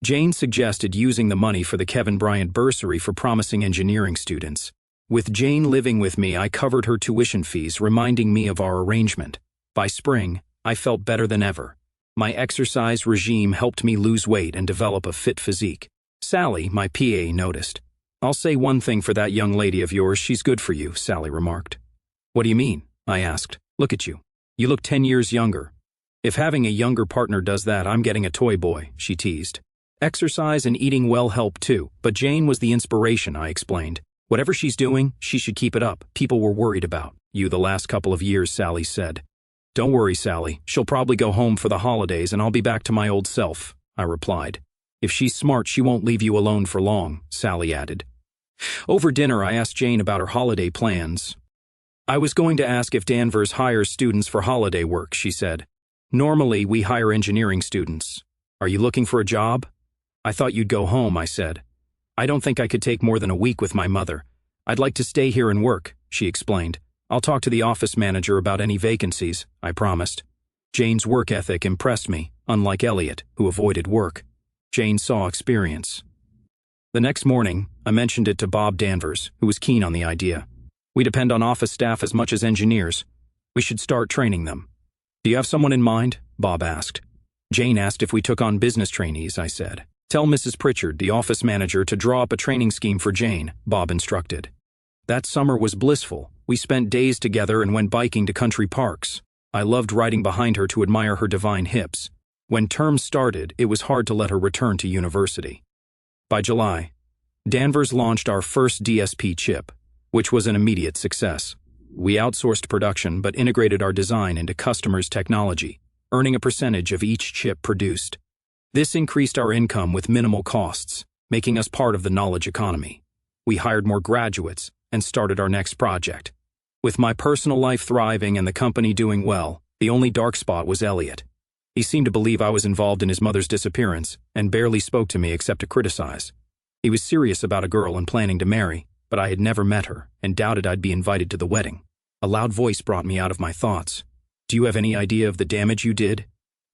Jane suggested using the money for the Kevin Bryant bursary for promising engineering students. With Jane living with me, I covered her tuition fees, reminding me of our arrangement. By spring, I felt better than ever. My exercise regime helped me lose weight and develop a fit physique. Sally, my PA, noticed. I'll say one thing for that young lady of yours, she's good for you, Sally remarked. What do you mean? I asked. Look at you. You look 10 years younger. If having a younger partner does that, I'm getting a toy boy, she teased. Exercise and eating well help too, but Jane was the inspiration, I explained. Whatever she's doing, she should keep it up. People were worried about you the last couple of years, Sally said. Don't worry, Sally. She'll probably go home for the holidays and I'll be back to my old self, I replied. If she's smart, she won't leave you alone for long, Sally added. Over dinner, I asked Jane about her holiday plans. I was going to ask if Danvers hires students for holiday work, she said. Normally, we hire engineering students. Are you looking for a job? I thought you'd go home, I said. I don't think I could take more than a week with my mother. I'd like to stay here and work, she explained. I'll talk to the office manager about any vacancies, I promised. Jane's work ethic impressed me, unlike Elliot, who avoided work. Jane saw experience. The next morning, I mentioned it to Bob Danvers, who was keen on the idea. We depend on office staff as much as engineers. We should start training them. Do you have someone in mind? Bob asked. Jane asked if we took on business trainees, I said. Tell Mrs. Pritchard, the office manager, to draw up a training scheme for Jane, Bob instructed. That summer was blissful. We spent days together and went biking to country parks. I loved riding behind her to admire her divine hips. When term started, it was hard to let her return to university. By July, Danvers launched our first DSP chip, which was an immediate success. We outsourced production but integrated our design into customers' technology, earning a percentage of each chip produced. This increased our income with minimal costs, making us part of the knowledge economy. We hired more graduates and started our next project. With my personal life thriving and the company doing well, the only dark spot was Elliot. He seemed to believe I was involved in his mother's disappearance and barely spoke to me except to criticize. He was serious about a girl and planning to marry, but I had never met her and doubted I'd be invited to the wedding. A loud voice brought me out of my thoughts. "Do you have any idea of the damage you did?"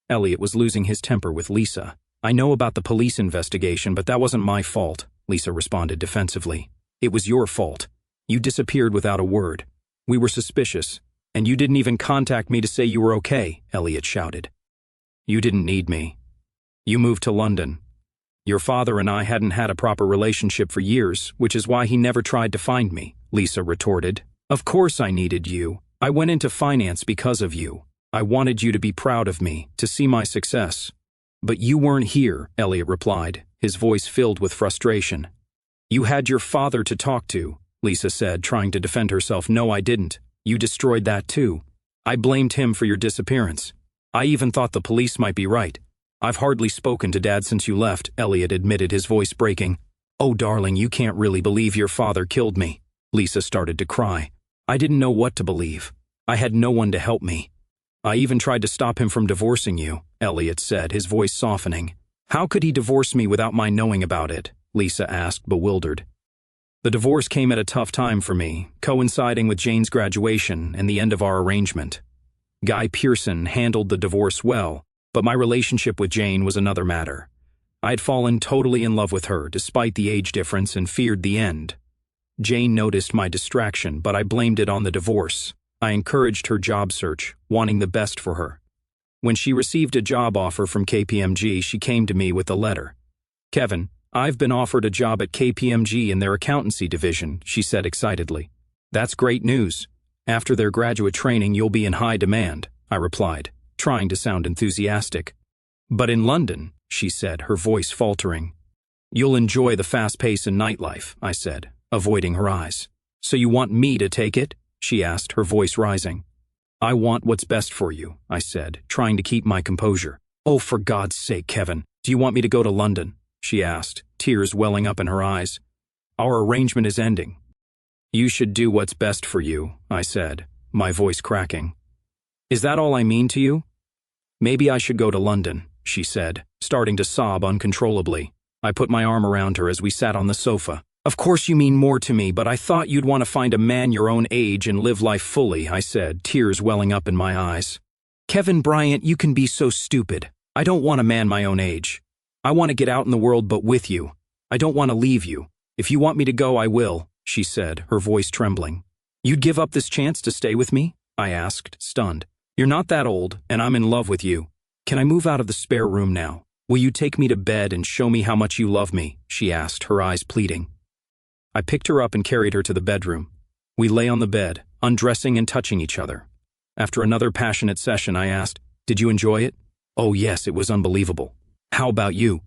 Elliot was losing his temper with Lisa. "I know about the police investigation, but that wasn't my fault," Lisa responded defensively. "It was your fault. You disappeared without a word. We were suspicious, and you didn't even contact me to say you were okay," Elliot shouted. "You didn't need me. You moved to London. Your father and I hadn't had a proper relationship for years, which is why he never tried to find me," Lisa retorted. "Of course I needed you. I went into finance because of you. I wanted you to be proud of me, to see my success. But you weren't here," Elliot replied, his voice filled with frustration. "You had your father to talk to," Lisa said, trying to defend herself. "No, I didn't. You destroyed that too. I blamed him for your disappearance. I even thought the police might be right. I've hardly spoken to Dad since you left," Elliot admitted, his voice breaking. "Oh, darling, you can't really believe your father killed me." Lisa started to cry. "I didn't know what to believe. I had no one to help me. I even tried to stop him from divorcing you," Elliot said, his voice softening. "How could he divorce me without my knowing about it?" Lisa asked, bewildered. "The divorce came at a tough time for me, coinciding with Jane's graduation and the end of our arrangement. Guy Pearson handled the divorce well, but my relationship with Jane was another matter. I had fallen totally in love with her despite the age difference and feared the end. Jane noticed my distraction, but I blamed it on the divorce. I encouraged her job search, wanting the best for her. When she received a job offer from KPMG, she came to me with a letter. "Kevin, I've been offered a job at KPMG in their accountancy division," she said excitedly. "That's great news. After their graduate training, you'll be in high demand," I replied, trying to sound enthusiastic. "But in London," she said, her voice faltering. "You'll enjoy the fast pace and nightlife," I said, avoiding her eyes. "So you want me to take it?" she asked, her voice rising. "I want what's best for you," I said, trying to keep my composure. "Oh, for God's sake, Kevin, do you want me to go to London?" she asked, tears welling up in her eyes. "Our arrangement is ending." "You should do what's best for you," I said, my voice cracking. "Is that all I mean to you?" "Maybe I should go to London," she said, starting to sob uncontrollably. I put my arm around her as we sat on the sofa. "Of course you mean more to me, but I thought you'd want to find a man your own age and live life fully," I said, tears welling up in my eyes. "Kevin Bryant, you can be so stupid. I don't want a man my own age. I want to get out in the world, but with you. I don't want to leave you. If you want me to go, I will," she said, her voice trembling. "You'd give up this chance to stay with me?" I asked, stunned. "You're not that old, and I'm in love with you. Can I move out of the spare room now? Will you take me to bed and show me how much you love me?" she asked, her eyes pleading. I picked her up and carried her to the bedroom. We lay on the bed, undressing and touching each other. After another passionate session, I asked, "Did you enjoy it?" "Oh yes, it was unbelievable. How about you?"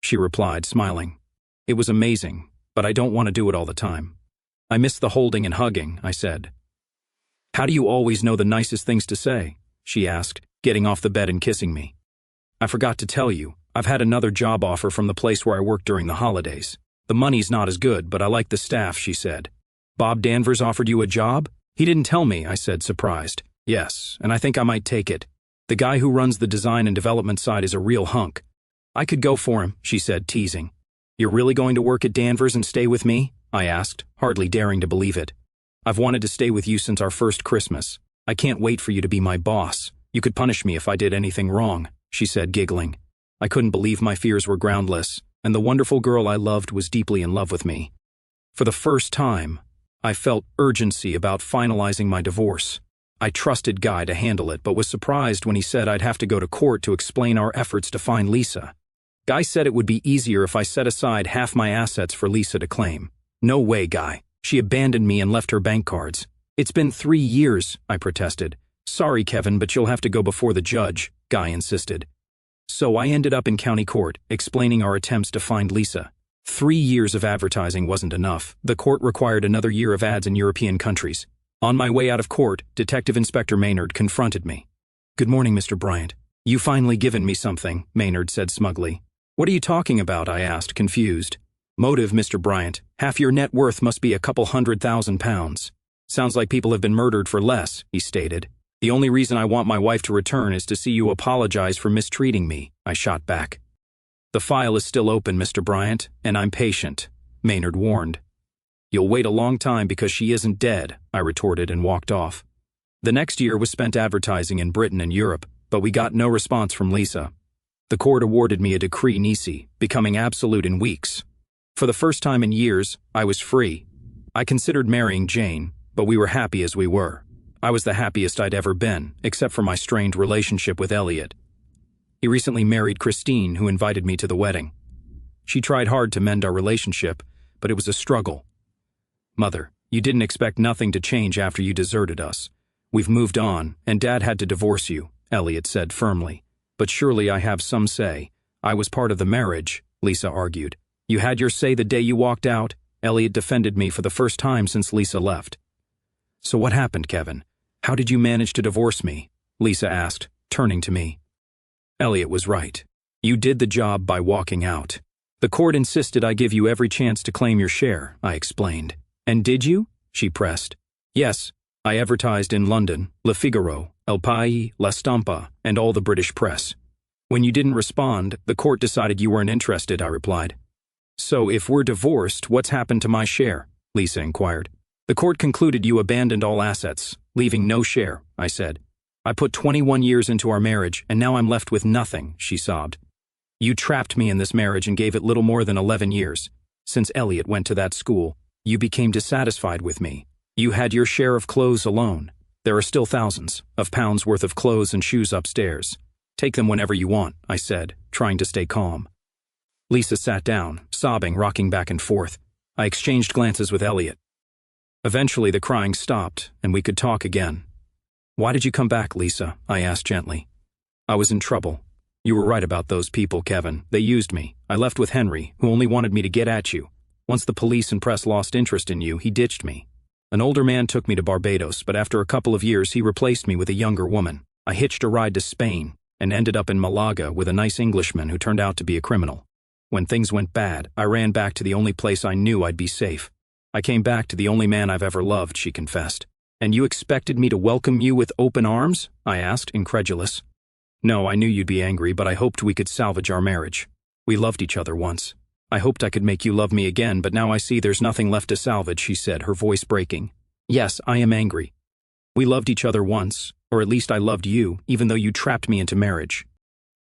She replied, smiling. "It was amazing, but I don't want to do it all the time. I miss the holding and hugging," I said. "How do you always know the nicest things to say?" she asked, getting off the bed and kissing me. "I forgot to tell you, I've had another job offer from the place where I work during the holidays. The money's not as good, but I like the staff," she said. "Bob Danvers offered you a job?" "He didn't tell me," I said, surprised. "Yes, and I think I might take it. The guy who runs the design and development side is a real hunk. I could go for him," she said, teasing. "You're really going to work at Danvers and stay with me?" I asked, hardly daring to believe it. "I've wanted to stay with you since our first Christmas. I can't wait for you to be my boss. You could punish me if I did anything wrong," she said, giggling. I couldn't believe my fears were groundless, and the wonderful girl I loved was deeply in love with me. For the first time, I felt urgency about finalizing my divorce. I trusted Guy to handle it, but was surprised when he said I'd have to go to court to explain our efforts to find Lisa. Guy said it would be easier if I set aside half my assets for Lisa to claim. "No way, Guy. She abandoned me and left her bank cards." "It's been 3 years, I protested. "Sorry, Kevin, but you'll have to go before the judge," Guy insisted. So I ended up in county court, explaining our attempts to find Lisa. 3 years of advertising wasn't enough. The court required another year of ads in European countries. On my way out of court, Detective Inspector Maynard confronted me. "Good morning, Mr. Bryant. You finally given me something," Maynard said smugly. "What are you talking about?" I asked, confused. "Motive, Mr. Bryant. Half your net worth must be a couple £100,000. Sounds like people have been murdered for less," he stated. "The only reason I want my wife to return is to see you apologize for mistreating me," I shot back. "The file is still open, Mr. Bryant, and I'm patient," Maynard warned. "You'll wait a long time because she isn't dead," I retorted and walked off. The next year was spent advertising in Britain and Europe, but we got no response from Lisa. The court awarded me a decree nisi, becoming absolute in weeks. For the first time in years, I was free. I considered marrying Jane, but we were happy as we were. I was the happiest I'd ever been, except for my strained relationship with Elliot. He recently married Christine, who invited me to the wedding. She tried hard to mend our relationship, but it was a struggle. "Mother, you didn't expect nothing to change after you deserted us. We've moved on, and Dad had to divorce you," Elliot said firmly. "But surely I have some say. I was part of the marriage," Lisa argued. "You had your say the day you walked out." Elliot defended me for the first time since Lisa left. "So what happened, Kevin? How did you manage to divorce me?" Lisa asked, turning to me. Elliot was right. "You did the job by walking out. The court insisted I give you every chance to claim your share," I explained. "And did you?" she pressed. "Yes. I advertised in London, Le Figaro, El País, La Stampa, and all the British press. When you didn't respond, the court decided you weren't interested," I replied. "So if we're divorced, what's happened to my share?" Lisa inquired. "The court concluded you abandoned all assets, leaving no share," I said. "I put 21 years into our marriage, and now I'm left with nothing," she sobbed. "You trapped me in this marriage and gave it little more than 11 years. Since Elliot went to that school, you became dissatisfied with me. You had your share of clothes alone. There are still thousands of pounds worth of clothes and shoes upstairs. Take them whenever you want," I said, trying to stay calm. Lisa sat down, sobbing, rocking back and forth. I exchanged glances with Elliot. Eventually the crying stopped, and we could talk again. "Why did you come back, Lisa?" I asked gently. "I was in trouble. You were right about those people, Kevin. They used me. I left with Henry, who only wanted me to get at you. Once the police and press lost interest in you, he ditched me. An older man took me to Barbados, but after a couple of years he replaced me with a younger woman. I hitched a ride to Spain and ended up in Malaga with a nice Englishman who turned out to be a criminal. When things went bad, I ran back to the only place I knew I'd be safe. I came back to the only man I've ever loved," she confessed. "And you expected me to welcome you with open arms?" I asked, incredulous. "No, I knew you'd be angry, but I hoped we could salvage our marriage. We loved each other once. I hoped I could make you love me again, but now I see there's nothing left to salvage," she said, her voice breaking. "Yes, I am angry. We loved each other once, or at least I loved you, even though you trapped me into marriage.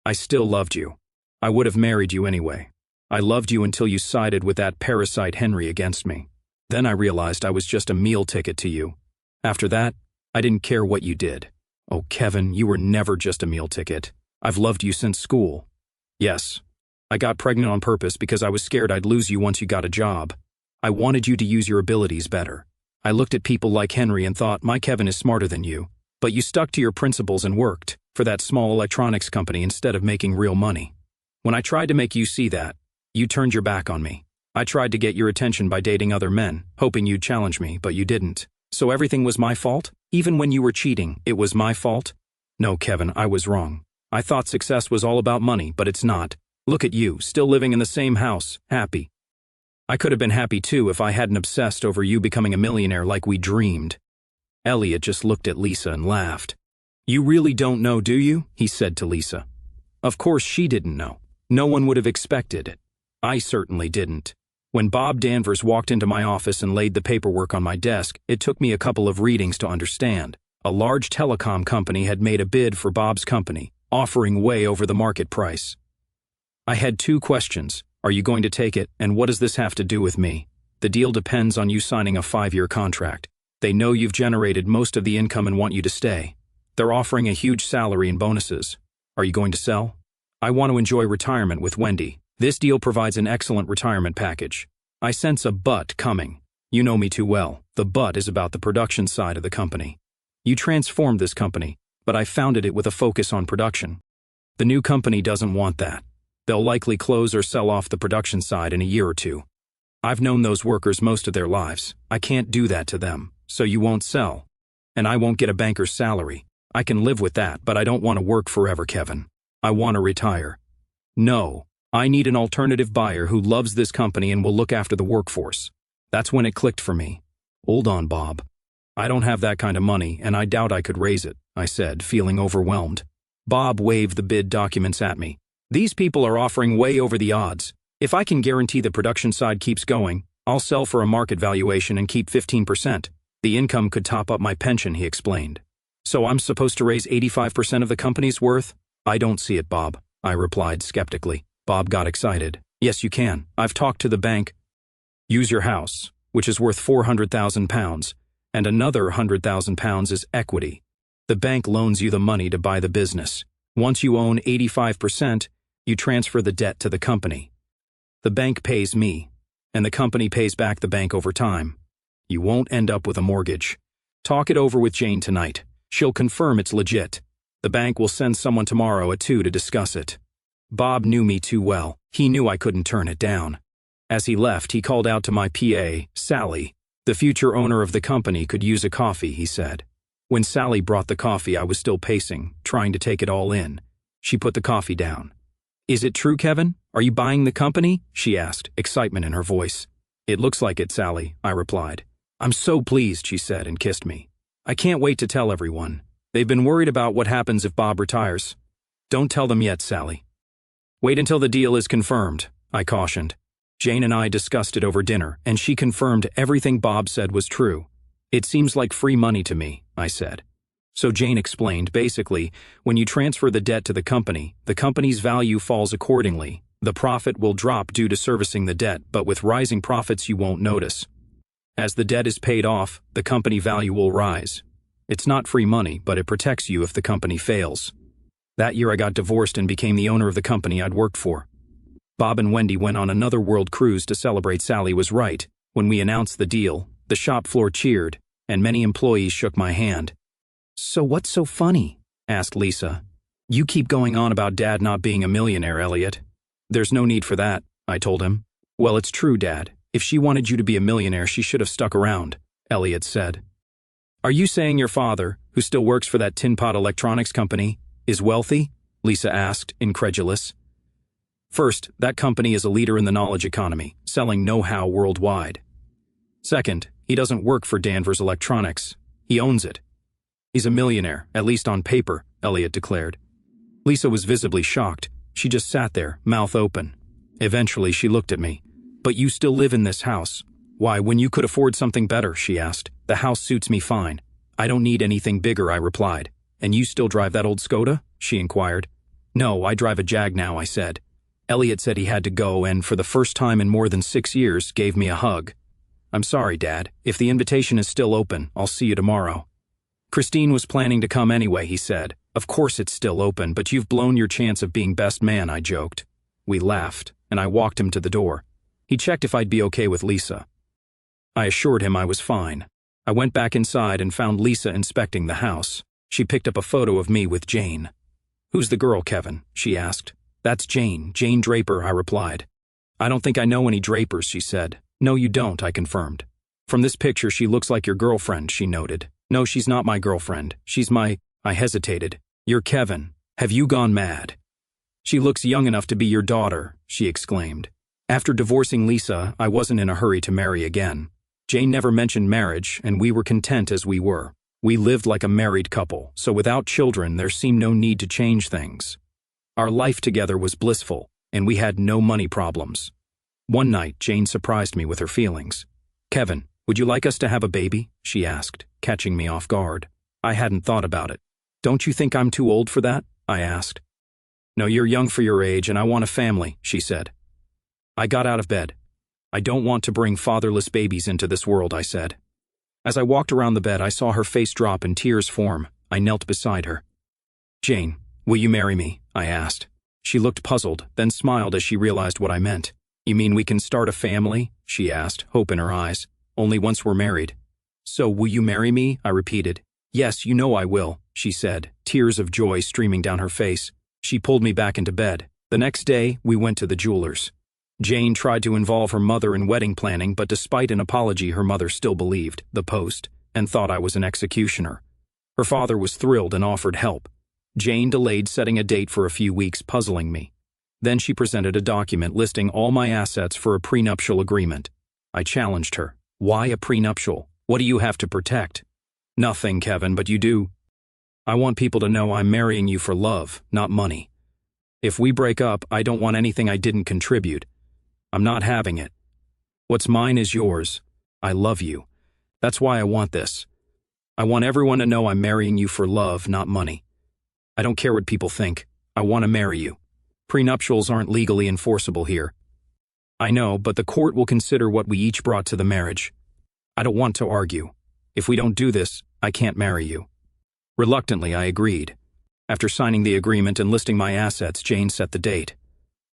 I still loved you. I would have married you anyway. I loved you until you sided with that parasite Henry against me. Then I realized I was just a meal ticket to you. After that, I didn't care what you did. Oh, Kevin, you were never just a meal ticket. I've loved you since school. Yes, I got pregnant on purpose because I was scared I'd lose you once you got a job. I wanted you to use your abilities better. I looked at people like Henry and thought, my Kevin is smarter than you. But you stuck to your principles and worked for that small electronics company instead of making real money. When I tried to make you see that, you turned your back on me. I tried to get your attention by dating other men, hoping you'd challenge me, but you didn't. So everything was my fault? Even when you were cheating, it was my fault? No, Kevin, I was wrong. I thought success was all about money, but it's not. Look at you, still living in the same house, happy. I could have been happy too if I hadn't obsessed over you becoming a millionaire like we dreamed." Elliot just looked at Lisa and laughed. "You really don't know, do you?" he said to Lisa. Of course she didn't know. No one would have expected it. I certainly didn't. When Bob Danvers walked into my office and laid the paperwork on my desk, it took me a couple of readings to understand. A large telecom company had made a bid for Bob's company, offering way over the market price. I had 2 questions. Are you going to take it, and what does this have to do with me? The deal depends on you signing a 5-year contract. They know you've generated most of the income and want you to stay. They're offering a huge salary and bonuses. Are you going to sell? I want to enjoy retirement with Wendy. This deal provides an excellent retirement package. I sense a but coming. You know me too well. The but is about the production side of the company. You transformed this company, but I founded it with a focus on production. The new company doesn't want that. They'll likely close or sell off the production side in a year or two. I've known those workers most of their lives. I can't do that to them, so you won't sell. And I won't get a banker's salary. I can live with that, but I don't want to work forever, Kevin. I want to retire. No, I need an alternative buyer who loves this company and will look after the workforce. That's when it clicked for me. Hold on, Bob. I don't have that kind of money, and I doubt I could raise it, I said, feeling overwhelmed. Bob waved the bid documents at me. These people are offering way over the odds. If I can guarantee the production side keeps going, I'll sell for a market valuation and keep 15%. The income could top up my pension, he explained. So I'm supposed to raise 85% of the company's worth? I don't see it, Bob, I replied skeptically. Bob got excited. Yes, you can. I've talked to the bank. Use your house, which is worth £400,000, and another £100,000 is equity. The bank loans you the money to buy the business. Once you own 85%, you transfer the debt to the company. The bank pays me, and the company pays back the bank over time. You won't end up with a mortgage. Talk it over with Jane tonight. She'll confirm it's legit. The bank will send someone tomorrow at 2 to discuss it. Bob knew me too well. He knew I couldn't turn it down. As he left, he called out to my PA, Sally. The future owner of the company could use a coffee, he said. When Sally brought the coffee, I was still pacing, trying to take it all in. She put the coffee down. Is it true, Kevin? Are you buying the company? She asked, excitement in her voice. It looks like it, Sally, I replied. I'm so pleased, she said and kissed me. I can't wait to tell everyone. They've been worried about what happens if Bob retires. Don't tell them yet, Sally. Wait until the deal is confirmed, I cautioned. Jane and I discussed it over dinner, and she confirmed everything Bob said was true. It seems like free money to me, I said. So Jane explained, basically, when you transfer the debt to the company's value falls accordingly. The profit will drop due to servicing the debt, but with rising profits you won't notice. As the debt is paid off, the company value will rise. It's not free money, but it protects you if the company fails. That year I got divorced and became the owner of the company I'd worked for. Bob and Wendy went on another world cruise to celebrate Sally was right. When we announced the deal, the shop floor cheered, and many employees shook my hand. So what's so funny? Asked Lisa. You keep going on about Dad not being a millionaire, Elliot. There's no need for that, I told him. Well, it's true, Dad. If she wanted you to be a millionaire, she should have stuck around, Elliot said. Are you saying your father, who still works for that tin pot electronics company, is wealthy? Lisa asked, incredulous. First, that company is a leader in the knowledge economy, selling know-how worldwide. Second, he doesn't work for Danvers Electronics. He owns it. He's a millionaire, at least on paper, Elliot declared. Lisa was visibly shocked. She just sat there, mouth open. Eventually, she looked at me. But you still live in this house. Why, when you could afford something better, she asked. The house suits me fine. I don't need anything bigger, I replied. And you still drive that old Skoda? She inquired. No, I drive a Jag now, I said. Elliot said he had to go and, for the first time in more than 6 years, gave me a hug. I'm sorry, Dad. If the invitation is still open, I'll see you tomorrow. Christine was planning to come anyway, he said. Of course it's still open, but you've blown your chance of being best man, I joked. We laughed, and I walked him to the door. He checked if I'd be okay with Lisa. I assured him I was fine. I went back inside and found Lisa inspecting the house. She picked up a photo of me with Jane. Who's the girl, Kevin? She asked. That's Jane Draper, I replied. I don't think I know any Drapers, she said. No, you don't, I confirmed. From this picture, she looks like your girlfriend, she noted. No, she's not my girlfriend. She's my... I hesitated. You're Kevin. Have you gone mad? She looks young enough to be your daughter, she exclaimed. After divorcing Lisa, I wasn't in a hurry to marry again. Jane never mentioned marriage, and we were content as we were. We lived like a married couple, so without children, there seemed no need to change things. Our life together was blissful, and we had no money problems. One night, Jane surprised me with her feelings. Kevin, would you like us to have a baby? She asked, catching me off guard. I hadn't thought about it. Don't you think I'm too old for that? I asked. No, you're young for your age, and I want a family, she said. I got out of bed. I don't want to bring fatherless babies into this world, I said. As I walked around the bed, I saw her face drop and tears form. I knelt beside her. Jane, will you marry me? I asked. She looked puzzled, then smiled as she realized what I meant. You mean we can start a family? She asked, hope in her eyes. Only once we're married. So will you marry me? I repeated. Yes, you know I will, she said, tears of joy streaming down her face. She pulled me back into bed. The next day, we went to the jeweler's. Jane tried to involve her mother in wedding planning, but despite an apology, her mother still believed the post and thought I was an executioner. Her father was thrilled and offered help. Jane delayed setting a date for a few weeks, puzzling me. Then she presented a document listing all my assets for a prenuptial agreement. I challenged her. Why a prenuptial? What do you have to protect? Nothing, Kevin, but you do. I want people to know I'm marrying you for love, not money. If we break up, I don't want anything I didn't contribute. I'm not having it. What's mine is yours. I love you. That's why I want this. I want everyone to know I'm marrying you for love, not money. I don't care what people think. I want to marry you. Prenuptials aren't legally enforceable here. I know, but the court will consider what we each brought to the marriage. I don't want to argue. If we don't do this, I can't marry you. Reluctantly, I agreed. After signing the agreement and listing my assets, Jane set the date.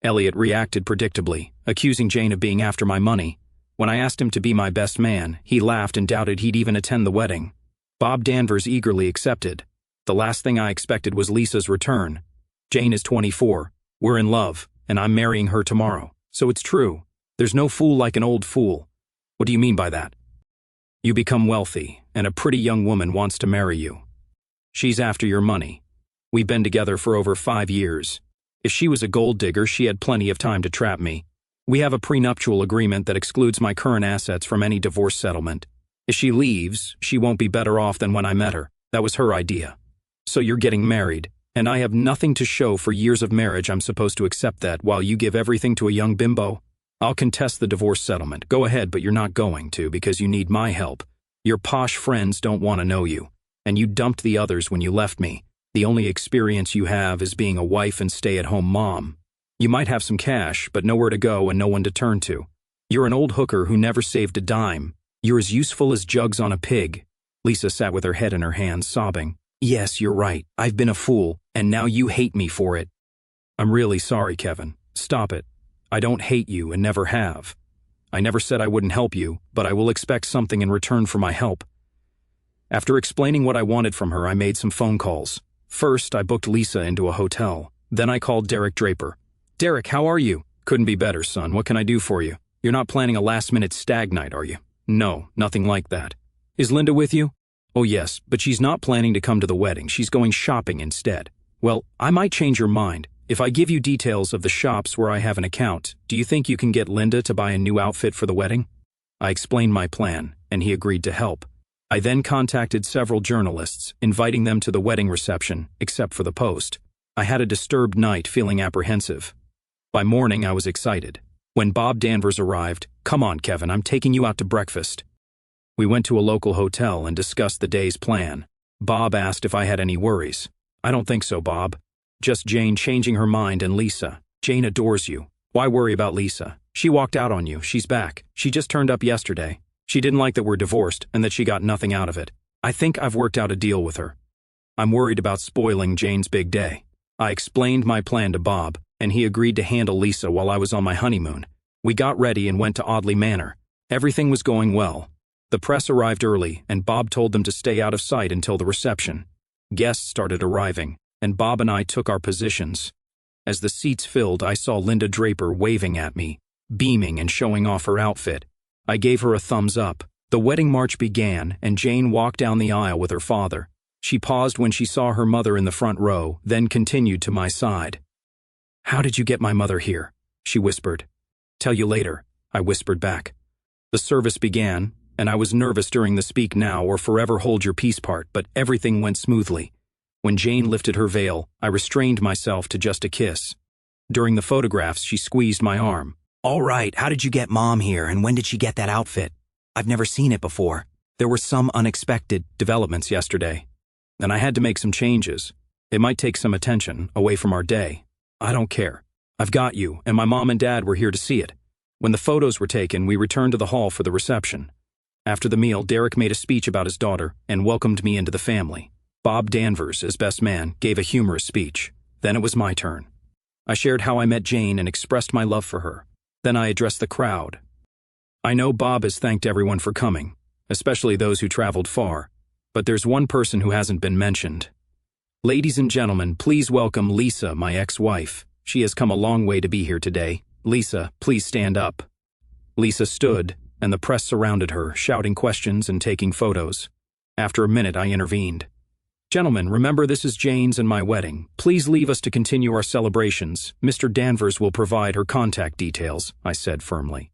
Elliot reacted predictably, accusing Jane of being after my money. When I asked him to be my best man, he laughed and doubted he'd even attend the wedding. Bob Danvers eagerly accepted. The last thing I expected was Lisa's return. Jane is 24. We're in love, and I'm marrying her tomorrow. So it's true. There's no fool like an old fool. What do you mean by that? You become wealthy, and a pretty young woman wants to marry you. She's after your money. We've been together for over 5 years. If she was a gold digger, she had plenty of time to trap me. We have a prenuptial agreement that excludes my current assets from any divorce settlement. If she leaves, she won't be better off than when I met her. That was her idea. So you're getting married, and I have nothing to show for years of marriage. I'm supposed to accept that while you give everything to a young bimbo? I'll contest the divorce settlement. Go ahead, but you're not going to because you need my help. Your posh friends don't want to know you, and you dumped the others when you left me. The only experience you have is being a wife and stay-at-home mom. You might have some cash, but nowhere to go and no one to turn to. You're an old hooker who never saved a dime. You're as useful as jugs on a pig. Lisa sat with her head in her hands, sobbing. Yes, you're right. I've been a fool, and now you hate me for it. I'm really sorry, Kevin. Stop it. I don't hate you and never have. I never said I wouldn't help you, but I will expect something in return for my help. After explaining what I wanted from her, I made some phone calls. First, I booked Lisa into a hotel. Then I called Derek Draper. Derek, how are you? Couldn't be better, son. What can I do for you? You're not planning a last-minute stag night, are you? No, nothing like that. Is Linda with you? Oh yes, but she's not planning to come to the wedding. She's going shopping instead. Well, I might change your mind. If I give you details of the shops where I have an account, do you think you can get Linda to buy a new outfit for the wedding? I explained my plan, and he agreed to help. I then contacted several journalists, inviting them to the wedding reception, except for the Post. I had a disturbed night, feeling apprehensive. By morning, I was excited. When Bob Danvers arrived, "Come on, Kevin, I'm taking you out to breakfast." We went to a local hotel and discussed the day's plan. Bob asked if I had any worries. I don't think so, Bob. Just Jane changing her mind and Lisa. Jane adores you. Why worry about Lisa? She walked out on you. She's back. She just turned up yesterday. She didn't like that we're divorced and that she got nothing out of it. I think I've worked out a deal with her. I'm worried about spoiling Jane's big day. I explained my plan to Bob, and he agreed to handle Lisa while I was on my honeymoon. We got ready and went to Audley Manor. Everything was going well. The press arrived early, and Bob told them to stay out of sight until the reception. Guests started arriving, and Bob and I took our positions. As the seats filled, I saw Linda Draper waving at me, beaming and showing off her outfit. I gave her a thumbs up. The wedding march began, and Jane walked down the aisle with her father. She paused when she saw her mother in the front row, then continued to my side. "How did you get my mother here?" she whispered. "Tell you later," I whispered back. The service began, and I was nervous during the speak now or forever hold your peace part, but everything went smoothly. When Jane lifted her veil, I restrained myself to just a kiss. During the photographs, she squeezed my arm. All right, how did you get Mom here, and when did she get that outfit? I've never seen it before. There were some unexpected developments yesterday, and I had to make some changes. It might take some attention away from our day. I don't care. I've got you, and my mom and dad were here to see it. When the photos were taken, we returned to the hall for the reception. After the meal, Derek made a speech about his daughter and welcomed me into the family. Bob Danvers, as best man, gave a humorous speech. Then it was my turn. I shared how I met Jane and expressed my love for her. Then I addressed the crowd. I know Bob has thanked everyone for coming, especially those who traveled far, but there's one person who hasn't been mentioned. Ladies and gentlemen, please welcome Lisa, my ex-wife. She has come a long way to be here today. Lisa, please stand up. Lisa stood, and the press surrounded her, shouting questions and taking photos. After a minute, I intervened. Gentlemen, remember this is Jane's and my wedding. Please leave us to continue our celebrations. Mr. Danvers will provide her contact details, I said firmly.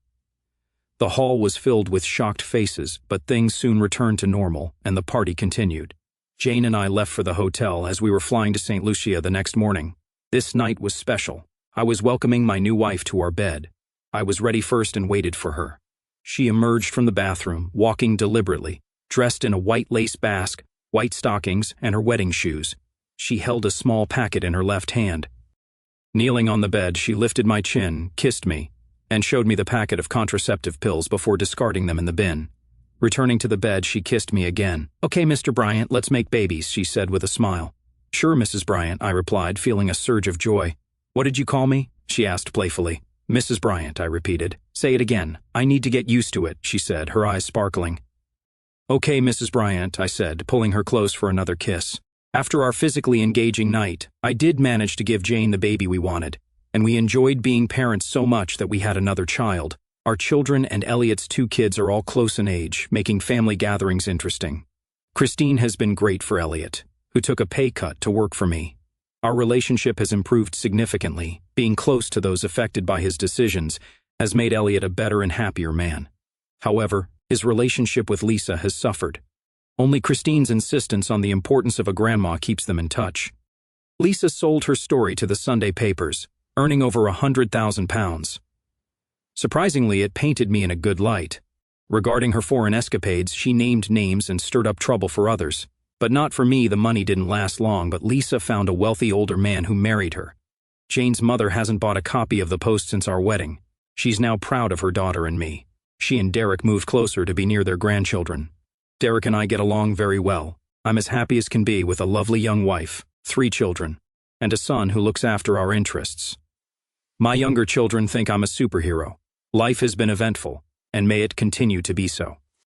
The hall was filled with shocked faces, but things soon returned to normal, and the party continued. Jane and I left for the hotel as we were flying to St. Lucia the next morning. This night was special. I was welcoming my new wife to our bed. I was ready first and waited for her. She emerged from the bathroom, walking deliberately, dressed in a white lace basque, white stockings, and her wedding shoes. She held a small packet in her left hand. Kneeling on the bed, she lifted my chin, kissed me, and showed me the packet of contraceptive pills before discarding them in the bin. Returning to the bed, she kissed me again. "Okay, Mr. Bryant, let's make babies," she said with a smile. "Sure, Mrs. Bryant," I replied, feeling a surge of joy. "What did you call me?" she asked playfully. "Mrs. Bryant," I repeated. "Say it again. I need to get used to it," she said, her eyes sparkling. "Okay, Mrs. Bryant," I said, pulling her close for another kiss. After our physically engaging night, I did manage to give Jane the baby we wanted, and we enjoyed being parents so much that we had another child. Our children and Elliot's 2 kids are all close in age, making family gatherings interesting. Christine has been great for Elliot, who took a pay cut to work for me. Our relationship has improved significantly. Being close to those affected by his decisions has made Elliot a better and happier man. However, his relationship with Lisa has suffered. Only Christine's insistence on the importance of a grandma keeps them in touch. Lisa sold her story to the Sunday papers, earning over £100,000. Surprisingly, it painted me in a good light. Regarding her foreign escapades, she named names and stirred up trouble for others. But not for me. The money didn't last long, but Lisa found a wealthy older man who married her. Jane's mother hasn't bought a copy of the Post since our wedding. She's now proud of her daughter and me. She and Derek moved closer to be near their grandchildren. Derek and I get along very well. I'm as happy as can be with a lovely young wife, 3 children, and a son who looks after our interests. My younger children think I'm a superhero. Life has been eventful, and may it continue to be so.